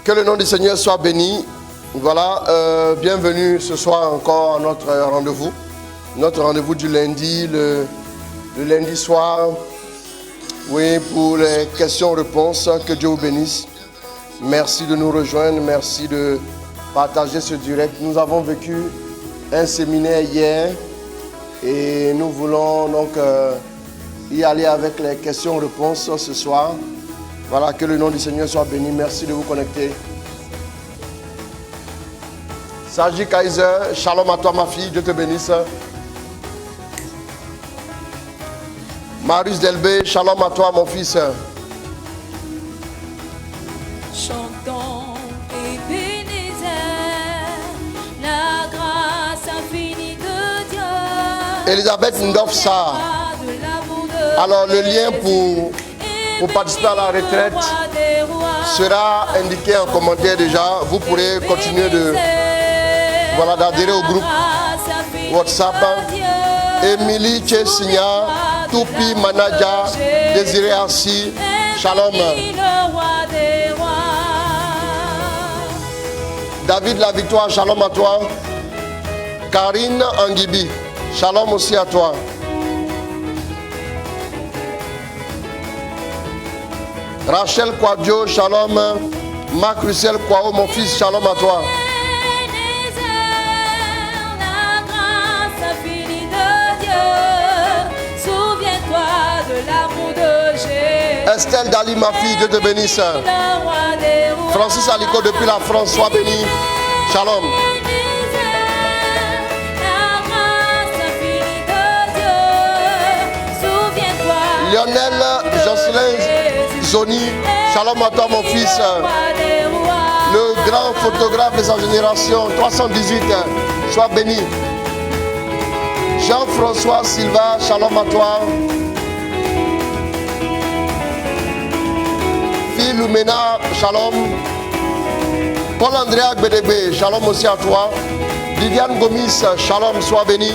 Que le nom du Seigneur soit béni. Voilà, bienvenue ce soir encore à notre rendez-vous. Notre rendez-vous du lundi, le lundi soir. Oui, pour les questions-réponses, que Dieu vous bénisse. Merci de nous rejoindre, merci de partager ce direct. Nous avons vécu un séminaire hier et nous voulons donc y aller avec les questions-réponses ce soir. Voilà, que le nom du Seigneur soit béni. Merci de vous connecter. Saji Kaiser, shalom à toi ma fille, Dieu te bénisse. Marius Delbé, shalom à toi mon fils. Chantons Ebenezer, la grâce infinie de Dieu. Elisabeth Ndofsa. Alors le lien pour participer à la retraite sera indiqué en commentaire déjà. Vous pourrez continuer d'adhérer au groupe WhatsApp. Émilie Tchessigna, Toupi Manaja, Désiré Assi, shalom. David La Victoire, shalom à toi. Karine Angibi, shalom aussi à toi. Rachel Kwadjo, shalom. Marc Russell Kwao, mon fils, shalom à toi. La grâce infinie de Dieu, souviens-toi de l'amour de Jésus. Estelle Dali, ma fille, Dieu te bénisse. Francis Aliko depuis la France, sois béni. Shalom. Lionel Jocelyn Zoni, shalom à toi mon fils. Le grand photographe de sa génération, 318, sois béni. Jean-François Silva, shalom à toi. Philomena, shalom. Paul-André Gbedebe, shalom aussi à toi. Viviane Gomis, shalom, sois béni.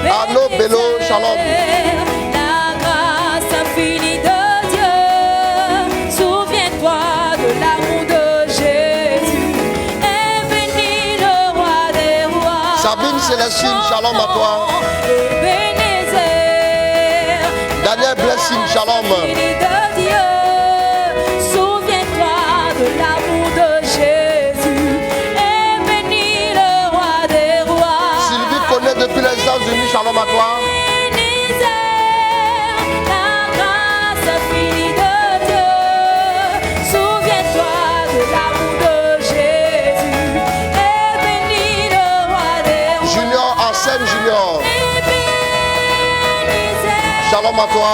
Arnaud Bello, shalom. La grâce infinie de Dieu, souviens-toi de l'amour de Jésus. Et bénis le roi des rois. Sabine Célestine, shalom à toi. Ebenezer, Daniel Blessing, shalom. de Dieu, souviens-toi de l'amour de Jésus. Et bénis le roi des rois. Sylvie connaît depuis les États-Unis, shalom à toi. Junior, shalom à toi.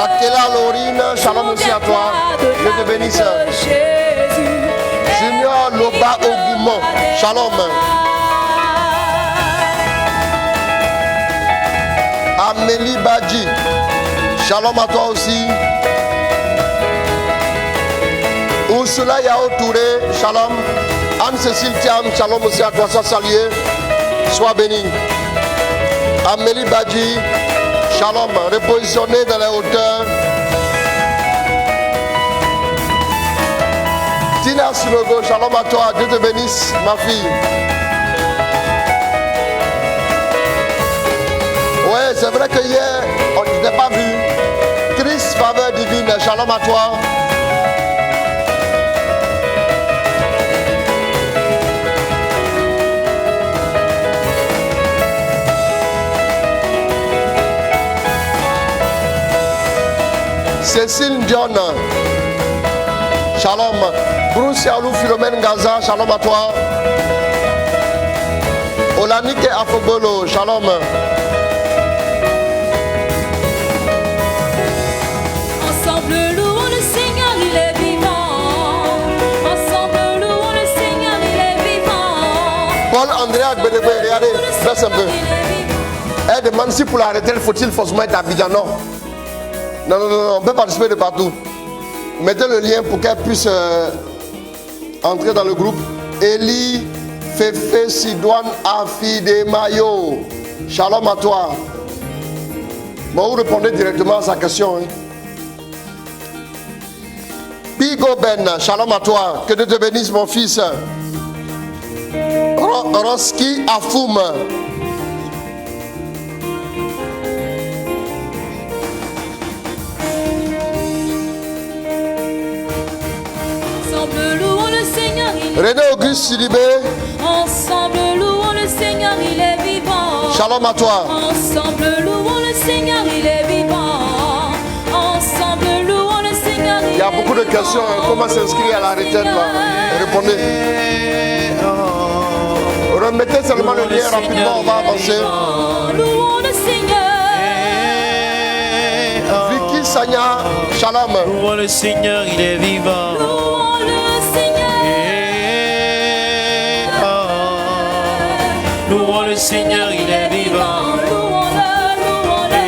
Akela Laurine, shalom aussi à toi. Dieu te bénisse. Junior Loba Ogoumon, shalom. Amélie Badji, shalom à toi aussi. Ursula Yao Touré, shalom. Anne-Cécile Thiam, shalom aussi à toi, sois salué, sois béni. Amélie Badji, shalom, repositionné dans les hauteurs. Tina Sinogo, shalom à toi, Dieu te bénisse, ma fille. Ouais, c'est vrai que hier, on ne t'a pas vu. Chris, faveur divine, shalom à toi. Cécile John, shalom. Bruce Yaoulou Philomène Gaza, shalom à toi. Olanike Afobolo, shalom. Ensemble louons le Seigneur, il est vivant. Ensemble louons le Seigneur, il est vivant. Paul-André Gbedebe, regardez, baisse un peu. Elle demande si pour la retraite, faut-il forcément être à Abidjan? Non. Non, on peut participer de partout. Mettez le lien pour qu'elle puisse entrer dans le groupe. Eli Fefe Sidouane Afide Mayo. Shalom à toi. Bon, vous répondez directement à sa question. Hein. Pigo Ben, shalom à toi. Que Dieu te bénisse, mon fils. Roski Afoum. Ensemble louons le Seigneur, il est René Auguste Sidibé. Ensemble louons le Seigneur, il est vivant. Shalom à toi. Ensemble louons le Seigneur, il est vivant. Ensemble louons le Seigneur, il est vivant. Il y a beaucoup de questions. Hein. Comment s'inscrire à la retraite là? Répondez. Remettez seulement le lien rapidement, on va avancer. Louons le Seigneur. Vicky Sanya, shalom. Louons le Seigneur, il est vivant. Louons le Seigneur. Louons le Seigneur, il est vivant. Louons-le, louons-le.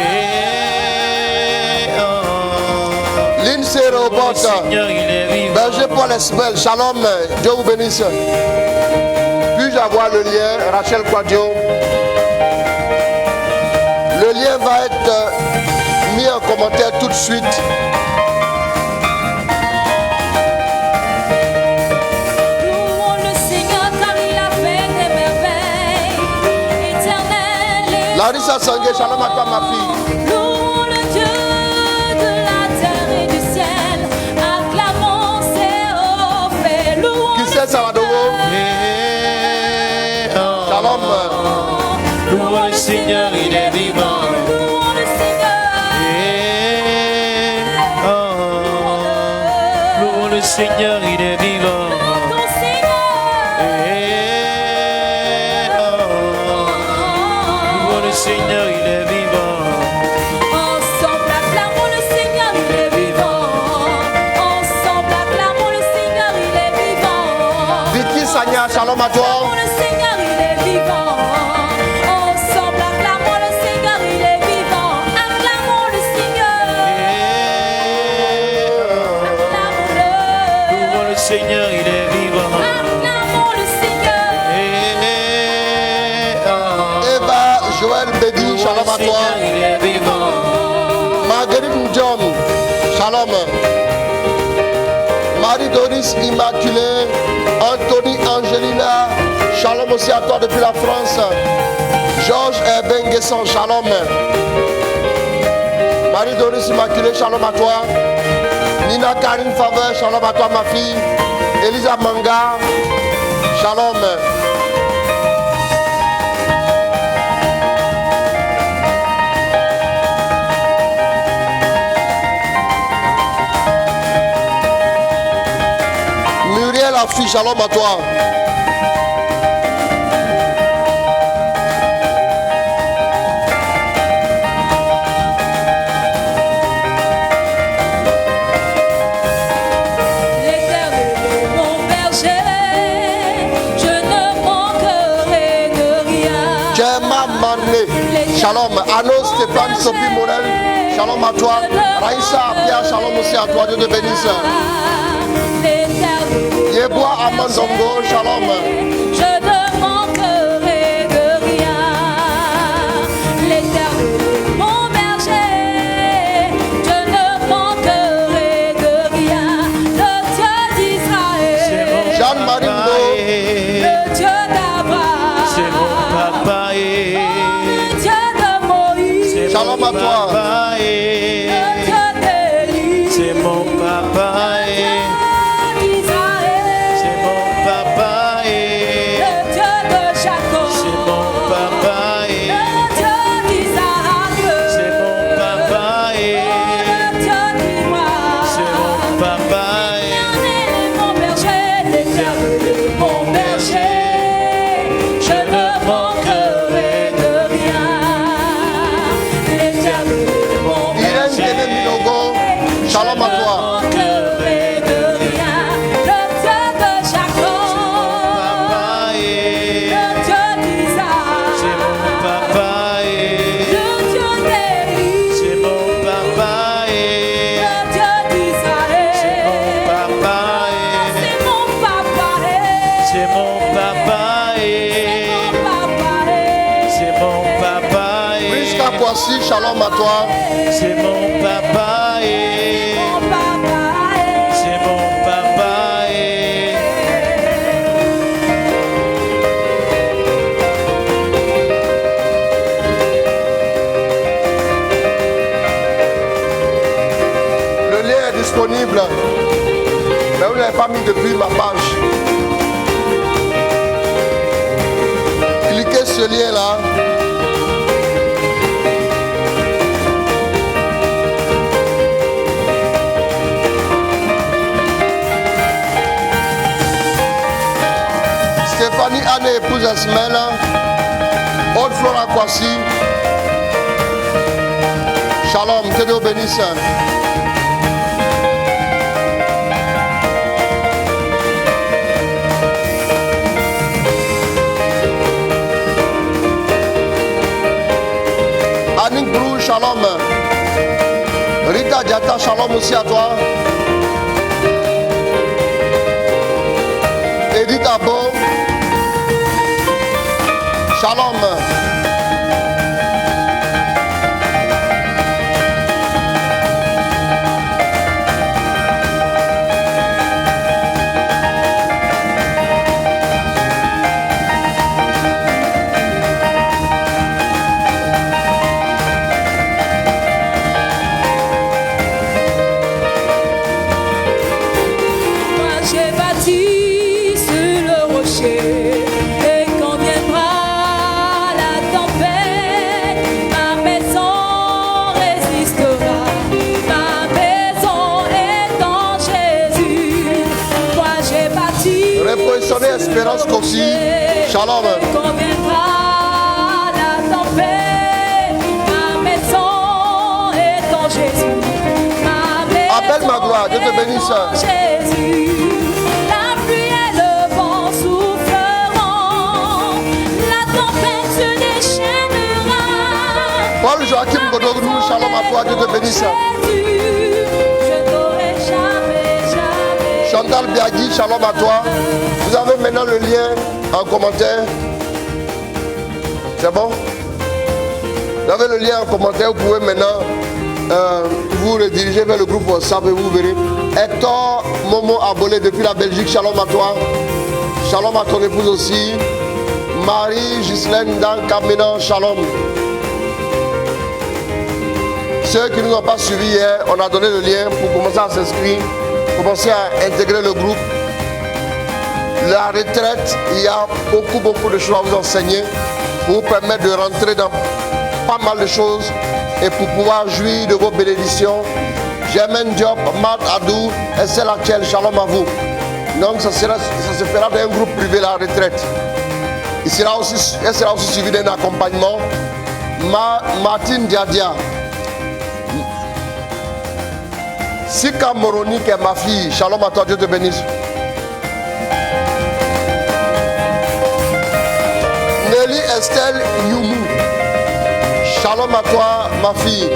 Lindsay Robot, Le Seigneur, il est vivant. Berger Paul Esmel, shalom. Dieu vous bénisse. Puis-je avoir le lien, Rachel Quadio? Le lien va être mis en commentaire tout de suite. Louons le Seigneur car il a fait des merveilles. Éternel et Larissa Sangue, shalom à toi ma fille. louons le Dieu de la terre et du ciel. Acclamons ses hauts faits. Louons Qui c'est Savadogo? Shalom. Louons le Seigneur, il est vivant. Louons le Seigneur. Louons le Seigneur, il est vivant. Ton Seigneur. Louons le Seigneur, il est vivant. Ensemble acclamons le Seigneur, il est vivant. Ensemble acclamons le Seigneur, il est vivant. Vicky Sanya, shalom à toi. Acclamons le Seigneur, il est vivant. Ensemble acclamons le Seigneur, il est vivant. Acclamons le Seigneur. Acclamons-le. Louons le Seigneur, il est vivant. Acclamons le Seigneur. Eva Joël Bédi, shalom à Seigneur, toi. il est vivant. Marguerite Ndiom, shalom. Marie-Doris Immaculée, Anthony Angelina, shalom aussi à toi depuis la France. Georges Benguesson, shalom. Marie-Doris Immaculée, shalom à toi. Nina Karine Faveur, shalom à toi ma fille. Elisa Manga, shalom. Muriel Afi, shalom à toi. L'Éternel est mon berger, je ne manquerai de rien. Gemma Mané, shalom. Anno Stéphane Sophie Morel, shalom à toi. Raïssa Pierre, shalom aussi à toi. Dieu te bénisse. Yebois Amandongo, shalom. Je ne manquerai de rien. L'Éternel est mon berger, je ne manquerai de rien. Le Dieu d'Israël, Jeanne-Marie Mbo, le Dieu d'Abraham, C'est mon papa, le Dieu de Moïse, shalom à toi. papa, le Dieu d'Élie, c'est mon papa, le Dieu d'Israël, c'est mon papa, le Dieu de Jacob, c'est mon papa, le Dieu d'Isaac, c'est mon papa, le Dieu d'Ibrahim. c'est mon papa, L'Éternel est mon berger, l'Éternel est mon berger, je ne manquerai de rien. L'Éternel voici, shalom à toi. C'est mon papa et c'est mon papa et Le lien est disponible. Mais vous ne l'avez pas mis depuis ma page. Cliquez ce lien là. Stéphanie Anne, épouse Asmel. Aude Flora Kwasi. Shalom, que Dieu bénisse. Annick Brou, shalom. Rita Diata, shalom aussi à toi. Edith Abo, shalom. Espérance Kofi, shalom. Quand viendra la tempête, ma maison est en Jésus. Appelle ma gloire, Dieu te bénisse. Jésus, la pluie et le vent souffleront, la tempête se déchaînera. Paul Joachim Godognou, shalom à toi, Dieu te bénisse. Chantal Biagui, shalom à toi. Vous avez maintenant le lien en commentaire. C'est bon? Vous avez le lien en commentaire. Vous pouvez maintenant vous rediriger vers le groupe WhatsApp et vous verrez. Hector Momo Abolé depuis la Belgique, shalom à toi. Shalom à ton épouse aussi. Marie Ghislaine Dan Kamena, shalom. Ceux qui ne nous ont pas suivis hier, on a donné le lien pour commencer à s'inscrire. Commencer à intégrer le groupe. La retraite, il y a beaucoup de choses à vous enseigner pour vous permettre de rentrer dans pas mal de choses et pour pouvoir jouir de vos bénédictions. Germaine Diop, Marc Adou, Estelle Achel, shalom à vous. Donc ça se fera dans un groupe privé la retraite. Elle sera aussi suivie d'un accompagnement. Martine Diadia. Sika Moroni qui est ma fille, shalom à toi, Dieu te bénisse. Nelly Estelle Youmou, shalom à toi, ma fille.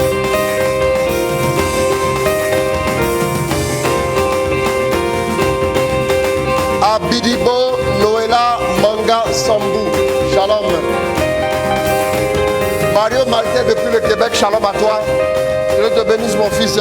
Abidibo Noëlla Manga Sambou, shalom. Mario Martin depuis le Québec, shalom à toi. Dieu te bénisse, mon fils.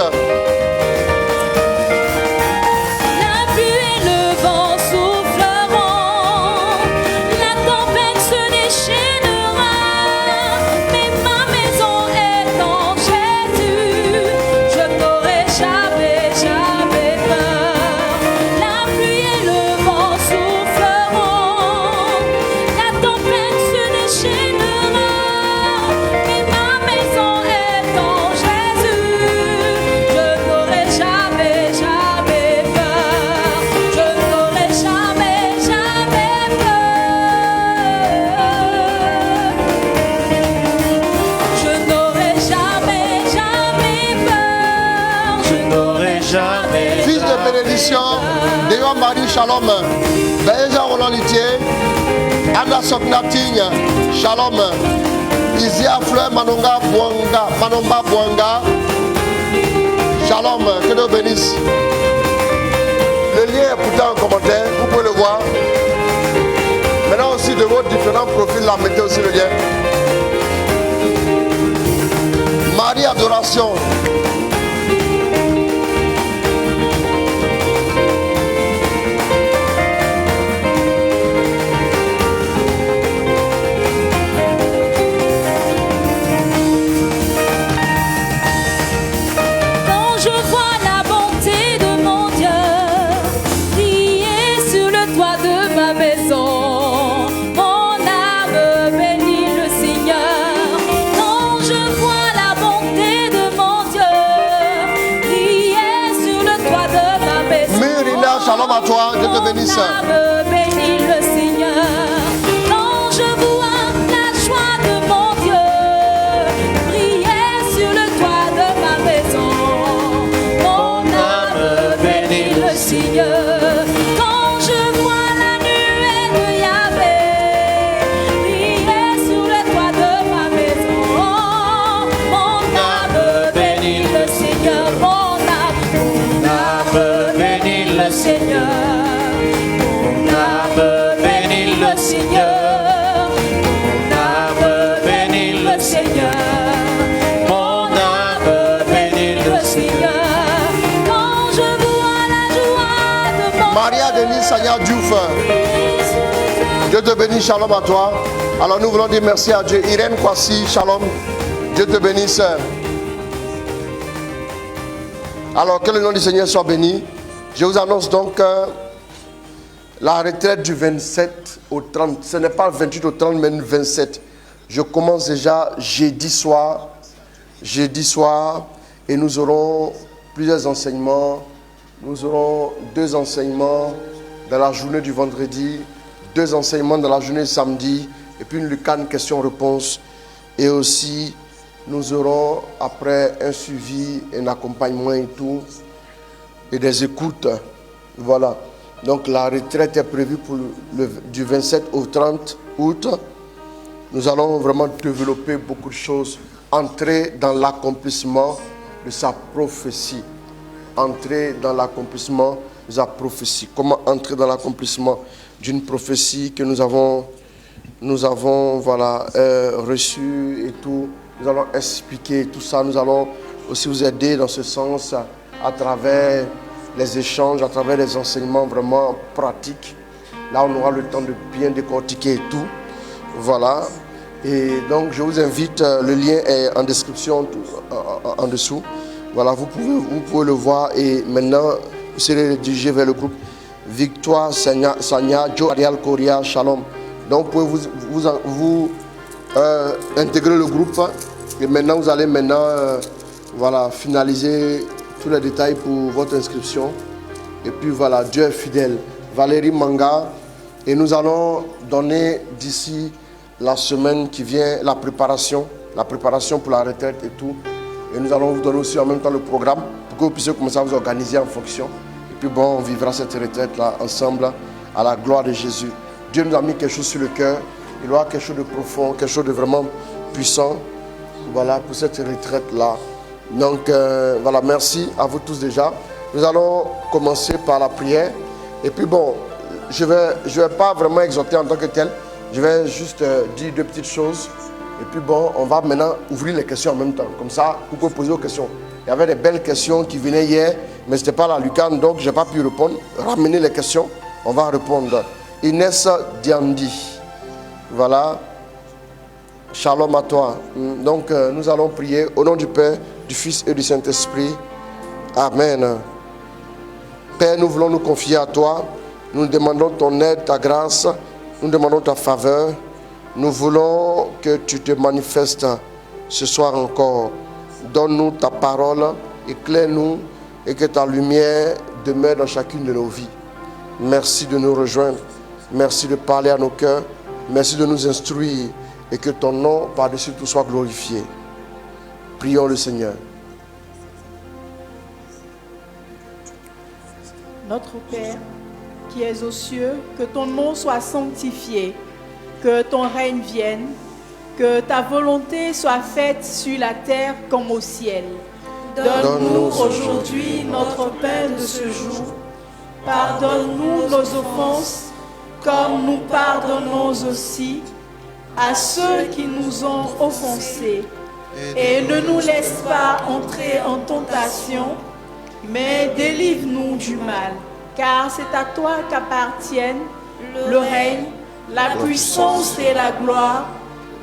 Déo Marie, shalom. Benja Roland Litier, Anna Soknating, shalom. Isia Fleur Manonga Bouanga, shalom. Que Dieu bénisse. Le lien est pourtant en commentaire, vous pouvez le voir. Maintenant aussi de vos différents profils, là, mettez aussi le lien. Marie, adoration. Quand je vois la bonté de mon Dieu briller sur le toit de ma maison, mon âme bénit le Seigneur. Quand je vois la bonté de mon Dieu briller sur le toit de ma maison, Myrina, shalom à toi, Dieu te bénisse. mon âme bénit le Seigneur. Quand je vois la joie de mon Dieu briller sur le toit de ma maison, mon âme bénit le Seigneur. Quand je vois la nuée de Yahvé briller sur le toit de ma maison, mon âme bénit le Seigneur. Mon âme bénit le Seigneur. Mon âme bénit le Seigneur. Mon âme bénit le Seigneur. Mon âme bénit le Seigneur. Quand je vois la joie de mon Maria Denis Sanya Diouf. Dieu te bénisse, shalom à toi. Alors nous voulons dire merci à Dieu. Irène Kwasi, shalom. Dieu te bénisse. Alors que le nom du Seigneur soit béni. Je vous annonce donc la retraite du 27 au 30. Ce n'est pas le 28 au 30, mais le 27. Je commence déjà jeudi soir. Jeudi soir. Et nous aurons plusieurs enseignements. Nous aurons 2 enseignements dans la journée du vendredi, 2 enseignements dans la journée du samedi, et puis une lucane question-réponse. Et aussi, nous aurons après un suivi, un accompagnement et tout, et des écoutes. Voilà. Donc la retraite est prévue pour du 27 au 30 août. Nous allons vraiment développer beaucoup de choses, entrer dans l'accomplissement de sa prophétie. Entrer dans l'accomplissement de sa prophétie. Comment entrer dans l'accomplissement d'une prophétie que nous avons voilà, reçue et tout. Nous allons expliquer tout ça. Nous allons aussi vous aider dans ce sens à travers les échanges, à travers les enseignements vraiment pratiques. Là, on aura le temps de bien décortiquer et tout. Voilà. Et donc, je vous invite, le lien est en description en dessous. Voilà, vous pouvez le voir. Et maintenant, vous serez dirigé vers le groupe Victoire, Sanya, Joe, Ariel, Korea, Shalom. Donc, vous pouvez vous intégrer le groupe. Et maintenant, vous allez voilà, finaliser tous les détails pour votre inscription. Et puis voilà, Dieu est fidèle. Valérie Manga. Et nous allons donner d'ici la semaine qui vient la préparation pour la retraite et tout. Et nous allons vous donner aussi en même temps le programme pour que vous puissiez commencer à vous organiser en fonction. Et puis bon, on vivra cette retraite-là ensemble à la gloire de Jésus. Dieu nous a mis quelque chose sur le cœur. Il aura quelque chose de profond, quelque chose de vraiment puissant. Voilà, pour cette retraite-là. Donc, voilà, merci à vous tous déjà. Nous allons commencer par la prière. Et puis bon, je vais pas vraiment exhorter en tant que tel. Je vais juste dire 2 petites choses. Et puis bon, on va maintenant ouvrir les questions en même temps. Comme ça, vous pouvez poser vos questions. Il y avait des belles questions qui venaient hier, mais ce n'était pas la lucane, donc je n'ai pas pu répondre. Ramenez les questions, on va répondre. Inès Diandi. Voilà. Shalom à toi. Donc, nous allons prier au nom du Père, du Fils et du Saint-Esprit. Amen. Père, nous voulons nous confier à toi. Nous demandons ton aide, ta grâce. Nous demandons ta faveur. Nous voulons que tu te manifestes ce soir encore. Donne-nous ta parole, éclaire-nous et que ta lumière demeure dans chacune de nos vies. Merci de nous rejoindre. Merci de parler à nos cœurs. Merci de nous instruire et que ton nom par-dessus tout soit glorifié. Prions le Seigneur. Notre Père, qui es aux cieux, que ton nom soit sanctifié, que ton règne vienne, que ta volonté soit faite sur la terre comme au ciel. Donne-nous aujourd'hui notre pain de ce jour. Pardonne-nous nos offenses, comme nous pardonnons aussi à ceux qui nous ont offensés. et ne nous laisse pas entrer en tentation, mais délivre-nous du mal. Car c'est à toi qu'appartiennent le règne, la puissance et la gloire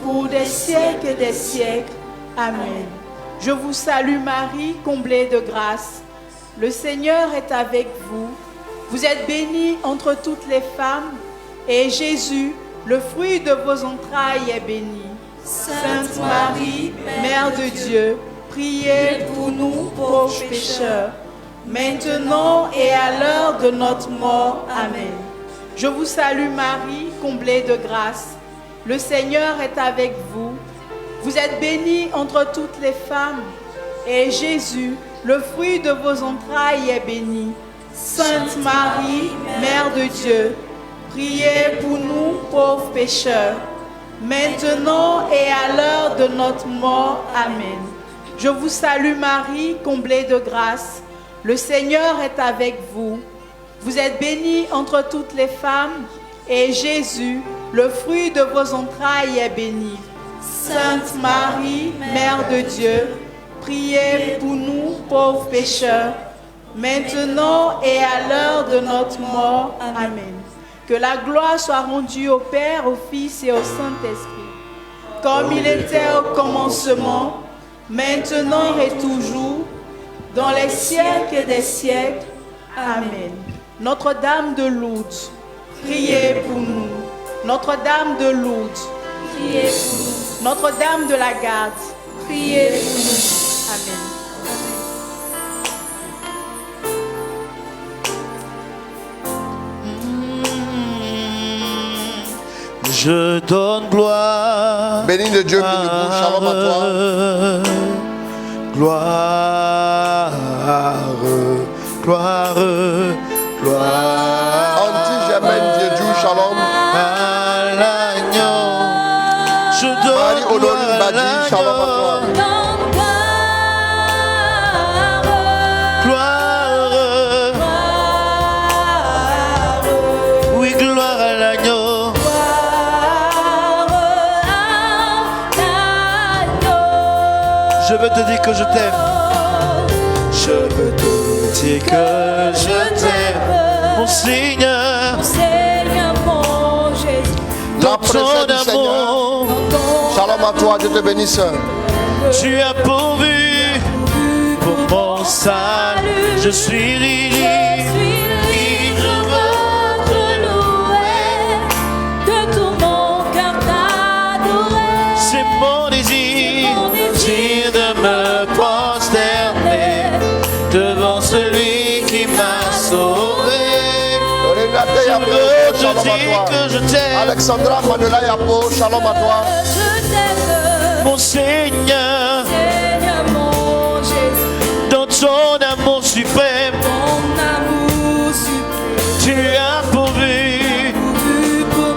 pour des siècles et des siècles. Amen. Je vous salue Marie, comblée de grâce. Le Seigneur est avec vous. Vous êtes bénie entre toutes les femmes, et Jésus, le fruit de vos entrailles, est béni. Sainte Marie, Mère de Dieu, priez pour nous pauvres pécheurs, maintenant et à l'heure de notre mort. Amen. Je vous salue Marie, comblée de grâce. Le Seigneur est avec vous. Vous êtes bénie entre toutes les femmes, et Jésus, le fruit de vos entrailles, est béni. Sainte Marie, Mère de Dieu, priez pour nous pauvres pécheurs, maintenant et à l'heure de notre mort. Amen. Je vous salue Marie, comblée de grâce. Le Seigneur est avec vous. Vous êtes bénie entre toutes les femmes, et Jésus, le fruit de vos entrailles, est béni. Sainte Marie, Mère de Dieu, priez pour nous pauvres pécheurs, maintenant et à l'heure de notre mort. Amen. Que la gloire soit rendue au Père, au Fils et au Saint-Esprit, comme il était au commencement, maintenant et toujours, dans les siècles des siècles. Amen. Notre-Dame de Lourdes, priez pour nous. Notre-Dame de Lourdes, priez pour nous. Notre-Dame de la Garde, priez pour nous. Amen. Je donne gloire. Béni de Dieu qui nous bouge. Shalom à toi. Gloire, gloire, gloire. Anti-Germaine Dieu, shalom. À l'agneau. Je Marie donne Honorine gloire à Badi, shalom à toi. l'agneau. Gloire, oui, gloire à l'agneau. Je veux te dire que je t'aime. Je veux te dire que je t'aime, mon Seigneur. Seigneur, mon Jésus, La présence du Seigneur. Shalom à toi, Dieu te bénisse. Tu as pourvu pour mon salut. Je suis libre. je veux te louer, de tout mon cœur t'adorer. C'est mon désir de me prosterner devant celui qui m'a sauvé. Je veux te dire que je t'aime, Alexandra Manuela Yapo, shalom à toi. Je t'aime, mon Seigneur, Seigneur, mon Jésus, dans ton amour suprême. ton amour suprême. Tu as pourvu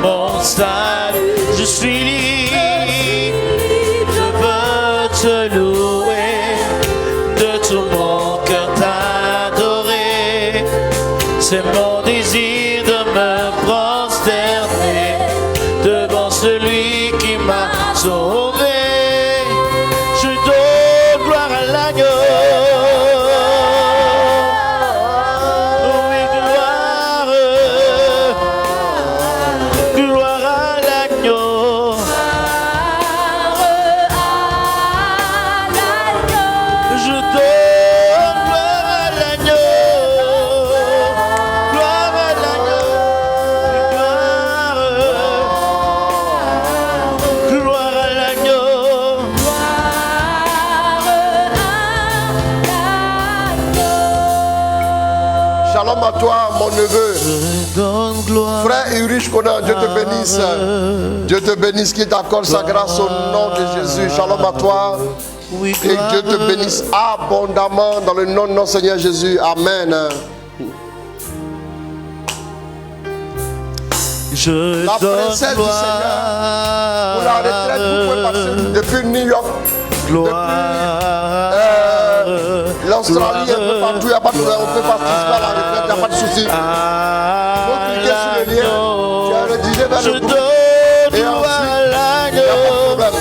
mon salut. Je suis libre. Je veux te louer, de tout mon cœur t'adorer. C'est mon désir de me prosterner devant celui qui m'a sauvé. Je donne gloire à l'agneau. Oui, gloire à l'agneau. Je donne gloire à l'agneau. Gloire à l'agneau. Gloire à l'agneau. Shalom à toi, mon neveu. Je donne gloire. Frère Ulrich Conan, Dieu te bénisse. Dieu te bénisse, qui t'accorde sa grâce au nom de Jésus. Shalom à toi. Oui, Et Dieu te bénisse abondamment dans le nom de notre Seigneur Jésus. Amen. Je La donne princesse du Seigneur. Pour la retraite, vous pouvez passer depuis New York, gloire. l'Australie, un peu partout, il n'y a pas de problème. On peut participer à la retraite, il n'y a pas de souci. Il faut cliquer sur le lien. Tu as rédigé vers Je le groupe. donne Et gloire ensuite, à il n'y a pas de l'agneau. problème.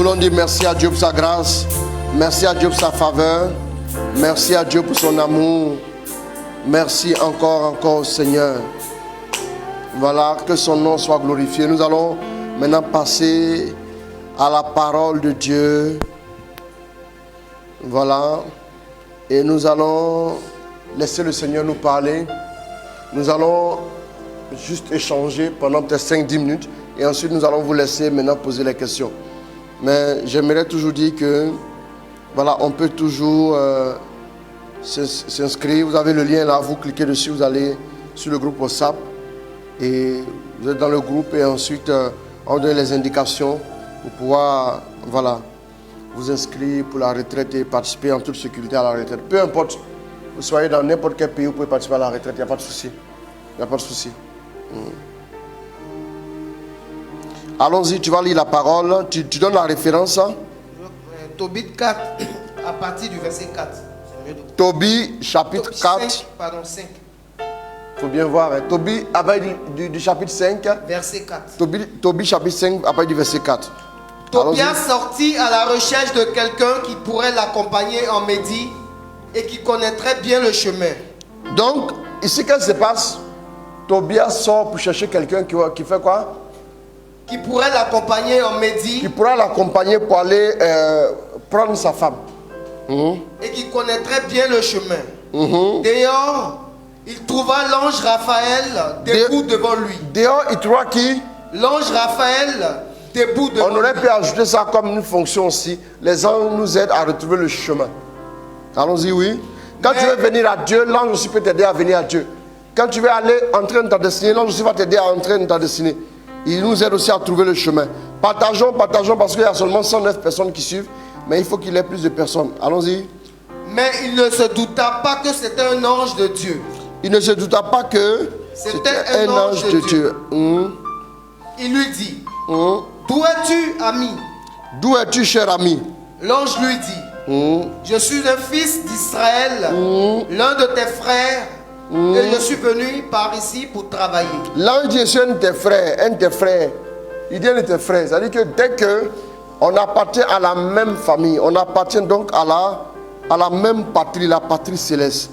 voulons dire merci à Dieu pour sa grâce. Merci à Dieu pour sa faveur. Merci à Dieu pour son amour. Merci encore Seigneur. Voilà, que son nom soit glorifié. Nous allons maintenant passer à la parole de Dieu. Voilà. Et nous allons laisser le Seigneur nous parler. Nous allons juste échanger pendant peut-être 5-10 minutes. Et ensuite, nous allons vous laisser maintenant poser les questions. Mais j'aimerais toujours dire que, voilà, on peut toujours s'inscrire. Vous avez le lien là, vous cliquez dessus, vous allez sur le groupe WhatsApp. Et vous êtes dans le groupe et ensuite, on donne les indications pour pouvoir, voilà, vous inscrire pour la retraite et participer en toute sécurité à la retraite. Peu importe, vous soyez dans n'importe quel pays, vous pouvez participer à la retraite, il n'y a pas de souci. Il n'y a pas de souci. Allons-y, tu vas lire la parole. Tu donnes la référence. Tobie 4, à partir du verset 4. Tobie, chapitre 4. 5, pardon, 5. Il faut bien voir. Hein. Tobie, à partir du chapitre 5. Verset 4. Tobie, chapitre 5, à partir du verset 4. Tobias sortit à la recherche de quelqu'un qui pourrait l'accompagner en Médie et qui connaîtrait bien le chemin. Donc, ici, qu'est-ce qui se passe? Tobias sort pour chercher quelqu'un qui fait quoi? Qui pourrait l'accompagner en Médie. Qui pourrait l'accompagner pour aller prendre sa femme. Et qui connaîtrait bien le chemin. Dehors, il trouva l'ange Raphaël debout devant lui. Dehors, il trouva qui? L'ange Raphaël debout devant lui. On aurait pu ajouter ça comme une fonction aussi. Les anges nous aident à retrouver le chemin. Allons-y, oui. Quand tu veux venir à Dieu, l'ange aussi peut t'aider à venir à Dieu. Quand tu veux aller entrer dans ta destinée, l'ange aussi va t'aider à entrer dans ta destinée. Il nous aide aussi à trouver le chemin. Partageons parce qu'il y a seulement 109 personnes qui suivent. Mais il faut qu'il y ait plus de personnes. Allons-y. Mais il ne se douta pas que c'était un ange de Dieu. Il ne se douta pas que c'était un ange de Dieu. Il lui dit, d'où es-tu, ami? D'où es-tu, cher ami? L'ange lui dit, je suis un fils d'Israël, l'un de tes frères, et je suis venu par ici pour travailler. L'ange dit, je suis un de tes frères, Il dit un de tes frères. C'est-à-dire que dès que on appartient à la même famille, on appartient donc à la même patrie, la patrie céleste.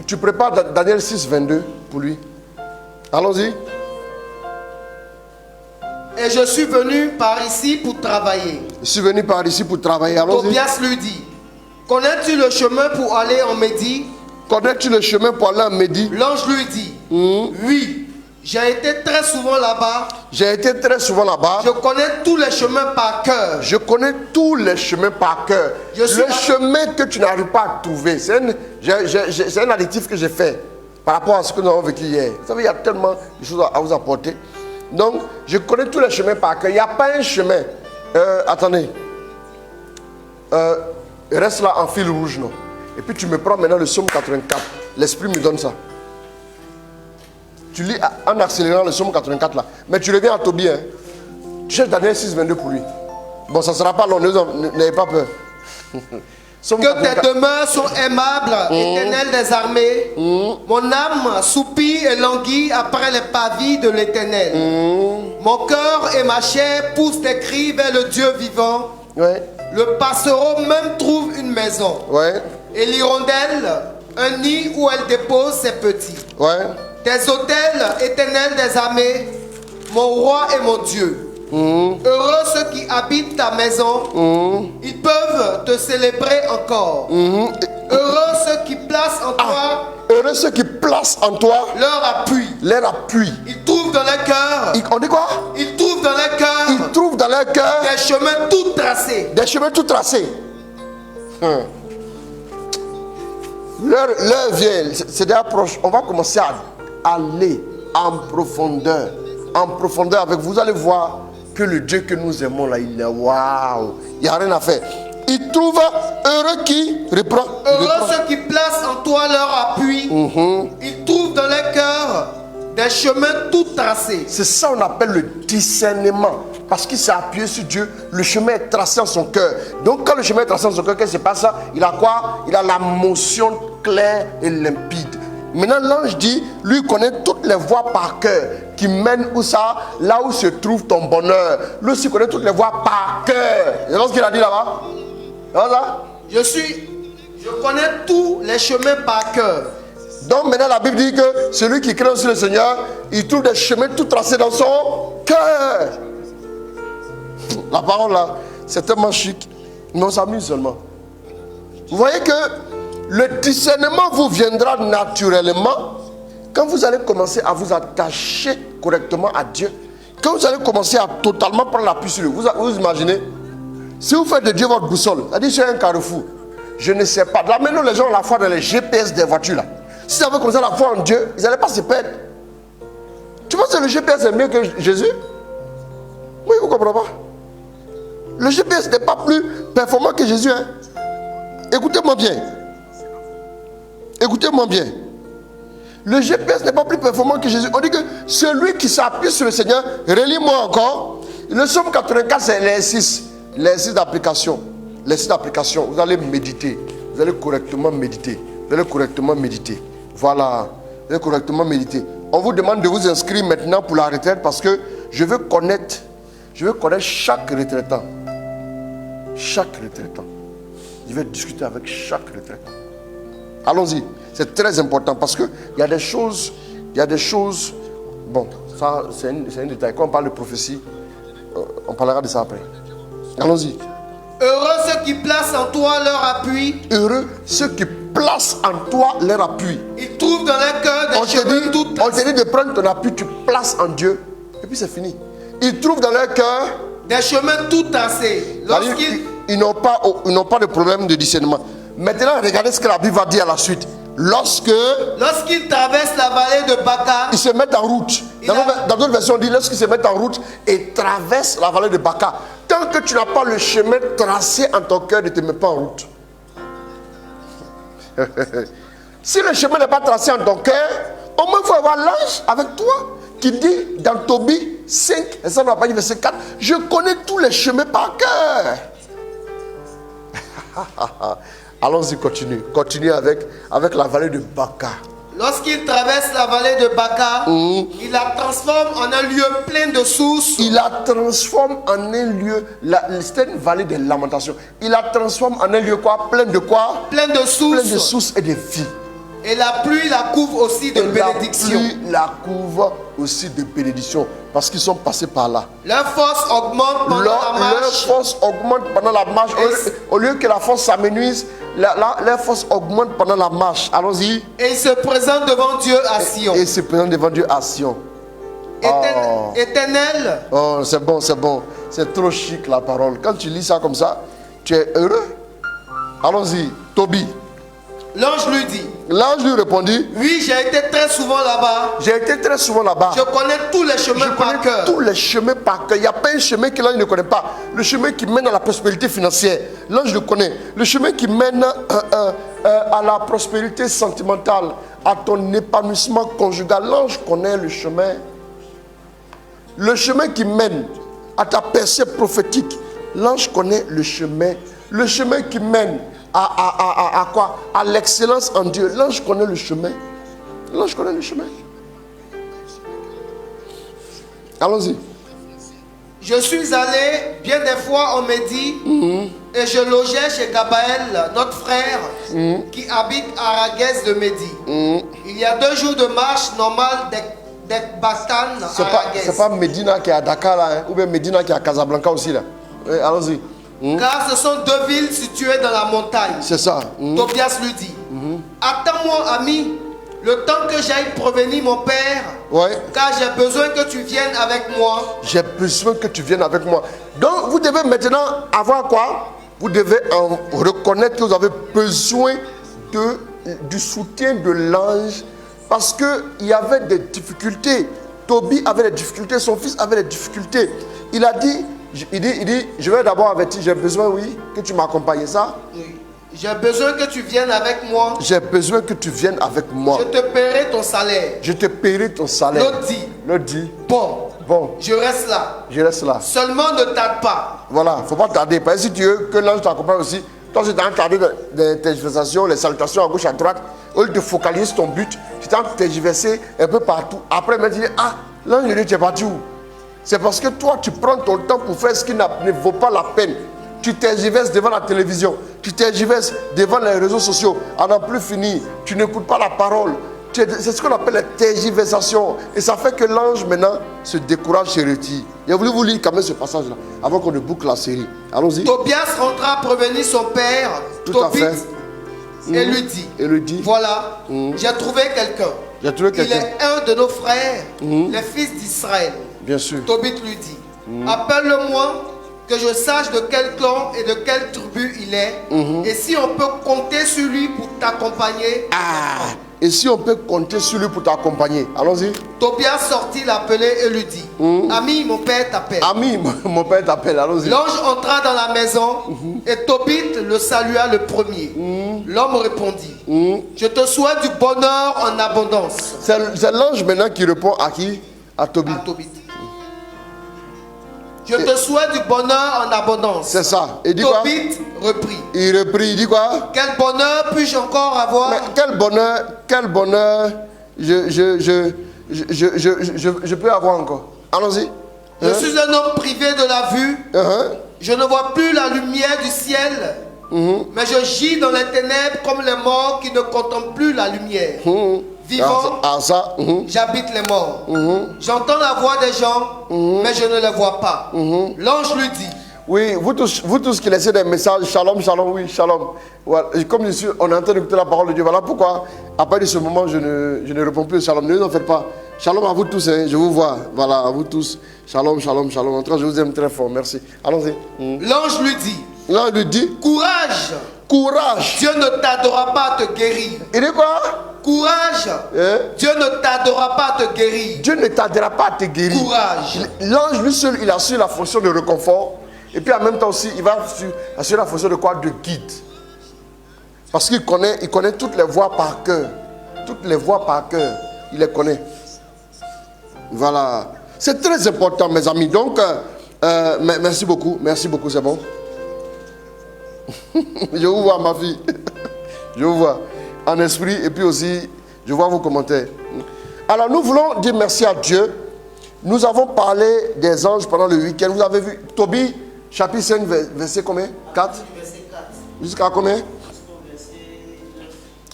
Tu prépares Daniel 6, 22 pour lui. Allons-y. Et je suis venu par ici pour travailler. Je suis venu par ici pour travailler. Allons-y. Tobias lui dit, connais-tu le chemin pour aller en Médie? Connais-tu le chemin pour aller en Médie? L'ange lui dit, oui. J'ai été très souvent là-bas. Je connais tous les chemins par cœur. Le chemin que tu n'arrives pas à trouver, c'est un additif que j'ai fait par rapport à ce que nous avons vécu hier. Vous savez, il y a tellement de choses à vous apporter. Donc, je connais tous les chemins par cœur. Il n'y a pas un chemin. Attendez. Reste là en fil rouge, non? Et puis tu me prends maintenant le psaume 84. L'esprit me donne ça. Tu lis en accélérant le psaume 84 là. Mais tu reviens à Tobie. Hein. Tu cherches Daniel 6, 22 pour lui. Bon, ça ne sera pas long. N'ayez pas peur. Que tes demeures sont aimables, Éternel des armées. Mon âme soupire et languit après les pavis de l'Éternel. Mon cœur et ma chair poussent des cris vers le Dieu vivant. Ouais. Le passereau même trouve une maison. Ouais. Et l'hirondelle, un nid où elle dépose ses petits. Ouais. Tes autels, Éternel des armées, mon roi et mon Dieu. Heureux ceux qui habitent ta maison, ils peuvent te célébrer encore. Heureux ceux qui placent en toi, heureux ceux qui placent en toi leur appui. Ils trouvent dans leur cœur. On dit quoi? Ils trouvent dans leur cœur. Des chemins tout tracés. L'heure vient, c'est déjà proche. On va commencer à aller en profondeur. Avec vous. Vous allez voir que le Dieu que nous aimons là, il est waouh. Il n'y a rien à faire. Il trouve heureux qui reprend. Heureux ceux qui placent en toi leur appui. Ils trouvent dans leur cœur des chemins tout tracés. C'est ça qu'on appelle le discernement. Parce qu'il s'est appuyé sur Dieu, le chemin est tracé en son cœur. Donc quand le chemin est tracé en son cœur, qu'est-ce qui se passe? Il a quoi? Il a la motion claire et limpide. Maintenant, l'ange dit, lui connaît toutes les voies par cœur qui mènent où ça, là où se trouve ton bonheur. Lui aussi connaît toutes les voies par cœur. C'est ce qu'il a dit là-bas. C'est ça? Je connais tous les chemins par cœur. Donc maintenant la Bible dit que celui qui craint aussi le Seigneur, il trouve des chemins tout tracés dans son cœur. La parole là, c'est tellement chic, mais on s'amuse seulement. Vous voyez que le discernement vous viendra naturellement quand vous allez commencer à vous attacher correctement à Dieu. Quand vous allez commencer à totalement prendre l'appui sur lui. Vous imaginez, si vous faites de Dieu votre boussole, c'est-à-dire sur un carrefour, je ne sais pas. Là maintenant les gens ont la foi dans les GPS des voitures là. Si ils avaient commencé la foi en Dieu, ils n'allaient pas se perdre. Tu penses que le GPS est mieux que Jésus? Oui, vous ne comprenez pas. Le GPS n'est pas plus performant que Jésus. Hein? Écoutez-moi bien. Écoutez-moi bien. Le GPS n'est pas plus performant que Jésus. On dit que celui qui s'appuie sur le Seigneur, relis-moi encore. Le psaume 84, c'est les 6 d'application. Les 6 d'application. Vous allez méditer. Vous allez correctement méditer. Vous allez correctement méditer. Voilà. Vous allez correctement méditer. On vous demande de vous inscrire maintenant pour la retraite parce que je veux connaître chaque retraitant. Chaque retraitant. Je vais discuter avec chaque retraitant. Allons-y. C'est très important parce qu'il y a des choses. Bon, ça c'est un détail. Quand on parle de prophétie, on parlera de ça après. Allons-y. Heureux ceux qui placent en toi leur appui. Heureux ceux qui placent en toi leur appui. Ils trouvent dans leur cœur des chemins tout On te dit de prendre ton appui, tu places en Dieu. Et puis c'est fini. Ils trouvent dans leur cœur des chemins tout tracés. Ils n'ont pas de problème de discernement. Maintenant, regardez ce que la Bible va dire à la suite. Lorsqu'ils traversent la vallée de Baca, ils se mettent en route. Dans d'autres versions, on dit lorsqu'ils se mettent en route et traversent la vallée de Baca. Tant que tu n'as pas le chemin tracé en ton cœur, ne te mets pas en route. Si le chemin n'est pas tracé en ton cœur, au moins il faut avoir l'ange avec toi qui dit dans Tobie 5, et ça n'a pas dit verset 4, je connais tous les chemins par cœur. Allons-y, continue avec la vallée de Baca. Lorsqu'il traverse la vallée de Baca, il la transforme en un lieu plein de sources. Il la transforme en un lieu, c'était une vallée de lamentation. Il la transforme en un lieu quoi? Plein de quoi? Plein de sources. Plein de sources et de vie. Et la pluie la couvre aussi de bénédictions. La pluie la couvre aussi de bénédictions. Parce qu'ils sont passés par là. Leur force augmente pendant la marche. Leur force augmente pendant la marche. Au lieu que la force s'amenuise, leur force augmente pendant la marche. Allons-y. Et ils se présentent devant Dieu à Sion. Et ils se présentent devant Dieu à Sion. Éternel. Oh, c'est bon, c'est bon. C'est trop chic la parole. Quand tu lis ça comme ça, tu es heureux. Allons-y. Tobie. L'ange lui dit. L'ange lui répondit. Oui, j'ai été très souvent là-bas. J'ai été très souvent là-bas. Je connais tous les chemins par cœur. Tous les chemins par cœur. Il n'y a pas un chemin que l'ange ne connaît pas. Le chemin qui mène à la prospérité financière, l'ange le connaît. Le chemin qui mène à la prospérité sentimentale, à ton épanouissement conjugal, l'ange connaît le chemin. Le chemin qui mène à ta percée prophétique, l'ange connaît le chemin. Le chemin qui mène à quoi? À l'excellence en Dieu. L'ange connaît le chemin. L'ange connaît le chemin. Allons-y. Je suis allé bien des fois en Médie et je logeais chez Gabaël, notre frère, qui habite à Raguès de Médie. Il y a 2 jours de marche normale d'Ekbatan à Raguès. C'est pas Médina qui est à Dakar là, hein? Ou bien Médina qui est à Casablanca aussi là. Allons-y. Car ce sont 2 villes situées dans la montagne. C'est ça. Tobias lui dit. Attends-moi, ami, le temps que j'aille prévenir mon père. Ouais. Car j'ai besoin que tu viennes avec moi. J'ai besoin que tu viennes avec moi. Donc vous devez maintenant avoir quoi? Vous devez reconnaître que vous avez besoin du soutien de l'ange. Parce qu'il y avait des difficultés. Tobie avait des difficultés, son fils avait des difficultés. Il a dit, je vais d'abord avertir, j'ai besoin, oui, que tu m'accompagnes, ça. Oui. J'ai besoin que tu viennes avec moi. J'ai besoin que tu viennes avec moi. Je te paierai ton salaire. Je te paierai ton salaire. L'autre dit. Bon. Je reste là. Je reste là. Seulement ne tarde pas. Voilà, il ne faut pas tarder. Parce que si tu veux que l'ange t'accompagne aussi, toi, si tu as tardé des manifestations, les salutations à gauche, à droite, au lieu de focaliser ton but, tu t'es tergiversé un peu partout. Après, tu dis, ah, l'ange de Dieu, tu es parti où? C'est parce que toi, tu prends ton temps pour faire ce qui ne vaut pas la peine. Tu tergiverses devant la télévision, tu tergiverses devant les réseaux sociaux, à n'en plus finir. Tu n'écoutes pas la parole. C'est ce qu'on appelle la tergiversation. Et ça fait que l'ange, maintenant, se décourage, se retire. J'ai voulu vous lire quand même ce passage-là, avant qu'on ne boucle la série. Allons-y. Tobias rentra prévenir son père, Tout à fait. et lui dit, voilà, j'ai trouvé quelqu'un. Il est un de nos frères, les fils d'Israël. Bien sûr. Tobit lui dit, appelle-le-moi, que je sache de quel clan et de quelle tribu il est. Et si on peut compter sur lui pour t'accompagner. Et si on peut compter sur lui pour t'accompagner. Allons-y. Tobias sortit l'appeler et lui dit, ami, mon père t'appelle. Ami, mon père t'appelle. Allons-y. L'ange entra dans la maison et Tobit le salua le premier. L'homme répondit, je te souhaite du bonheur en abondance. C'est l'ange maintenant qui répond à qui? À Tobit. Je te souhaite du bonheur en abondance. C'est ça. Et dit quoi? Tobit reprit. Il reprit, il dit quoi? Quel bonheur puis-je encore avoir? Mais quel bonheur je peux avoir encore. Allons-y. Je suis un homme privé de la vue. Je ne vois plus la lumière du ciel. Mais je gis dans les ténèbres comme les morts qui ne contemplent plus la lumière. Vivant, j'habite les morts. J'entends la voix des gens, mais je ne les vois pas. L'ange lui dit, oui, vous tous qui laissez des messages, shalom, shalom, oui, shalom. Voilà. Comme on est en train d'écouter la parole de Dieu, voilà pourquoi, à partir de ce moment, je ne réponds plus au shalom. Ne vous en faites pas. Shalom à vous tous, hein, je vous vois. Voilà, à vous tous. Shalom, shalom, shalom. En tout cas, je vous aime très fort, merci. Allons-y. L'ange lui dit, courage. Courage. Dieu ne t'aidera pas à te guérir. Il dit quoi? Courage. Dieu ne t'aidera pas à te guérir. Dieu ne t'aidera pas à te guérir. Courage. L'ange, lui seul, il assure la fonction de réconfort. Et puis en même temps aussi, il va assurer la fonction de quoi? De guide. Parce qu'il connaît toutes les voies par cœur. Toutes les voies par cœur. Il les connaît. Voilà. C'est très important, mes amis. Donc, merci beaucoup. Merci beaucoup, c'est bon. Je vous vois, ma fille. Je vous vois. En esprit. Et puis aussi, je vois vos commentaires. Alors, nous voulons dire merci à Dieu. Nous avons parlé des anges pendant le week-end. Vous avez vu Tobie, chapitre 5, verset combien? 4. Jusqu'à combien?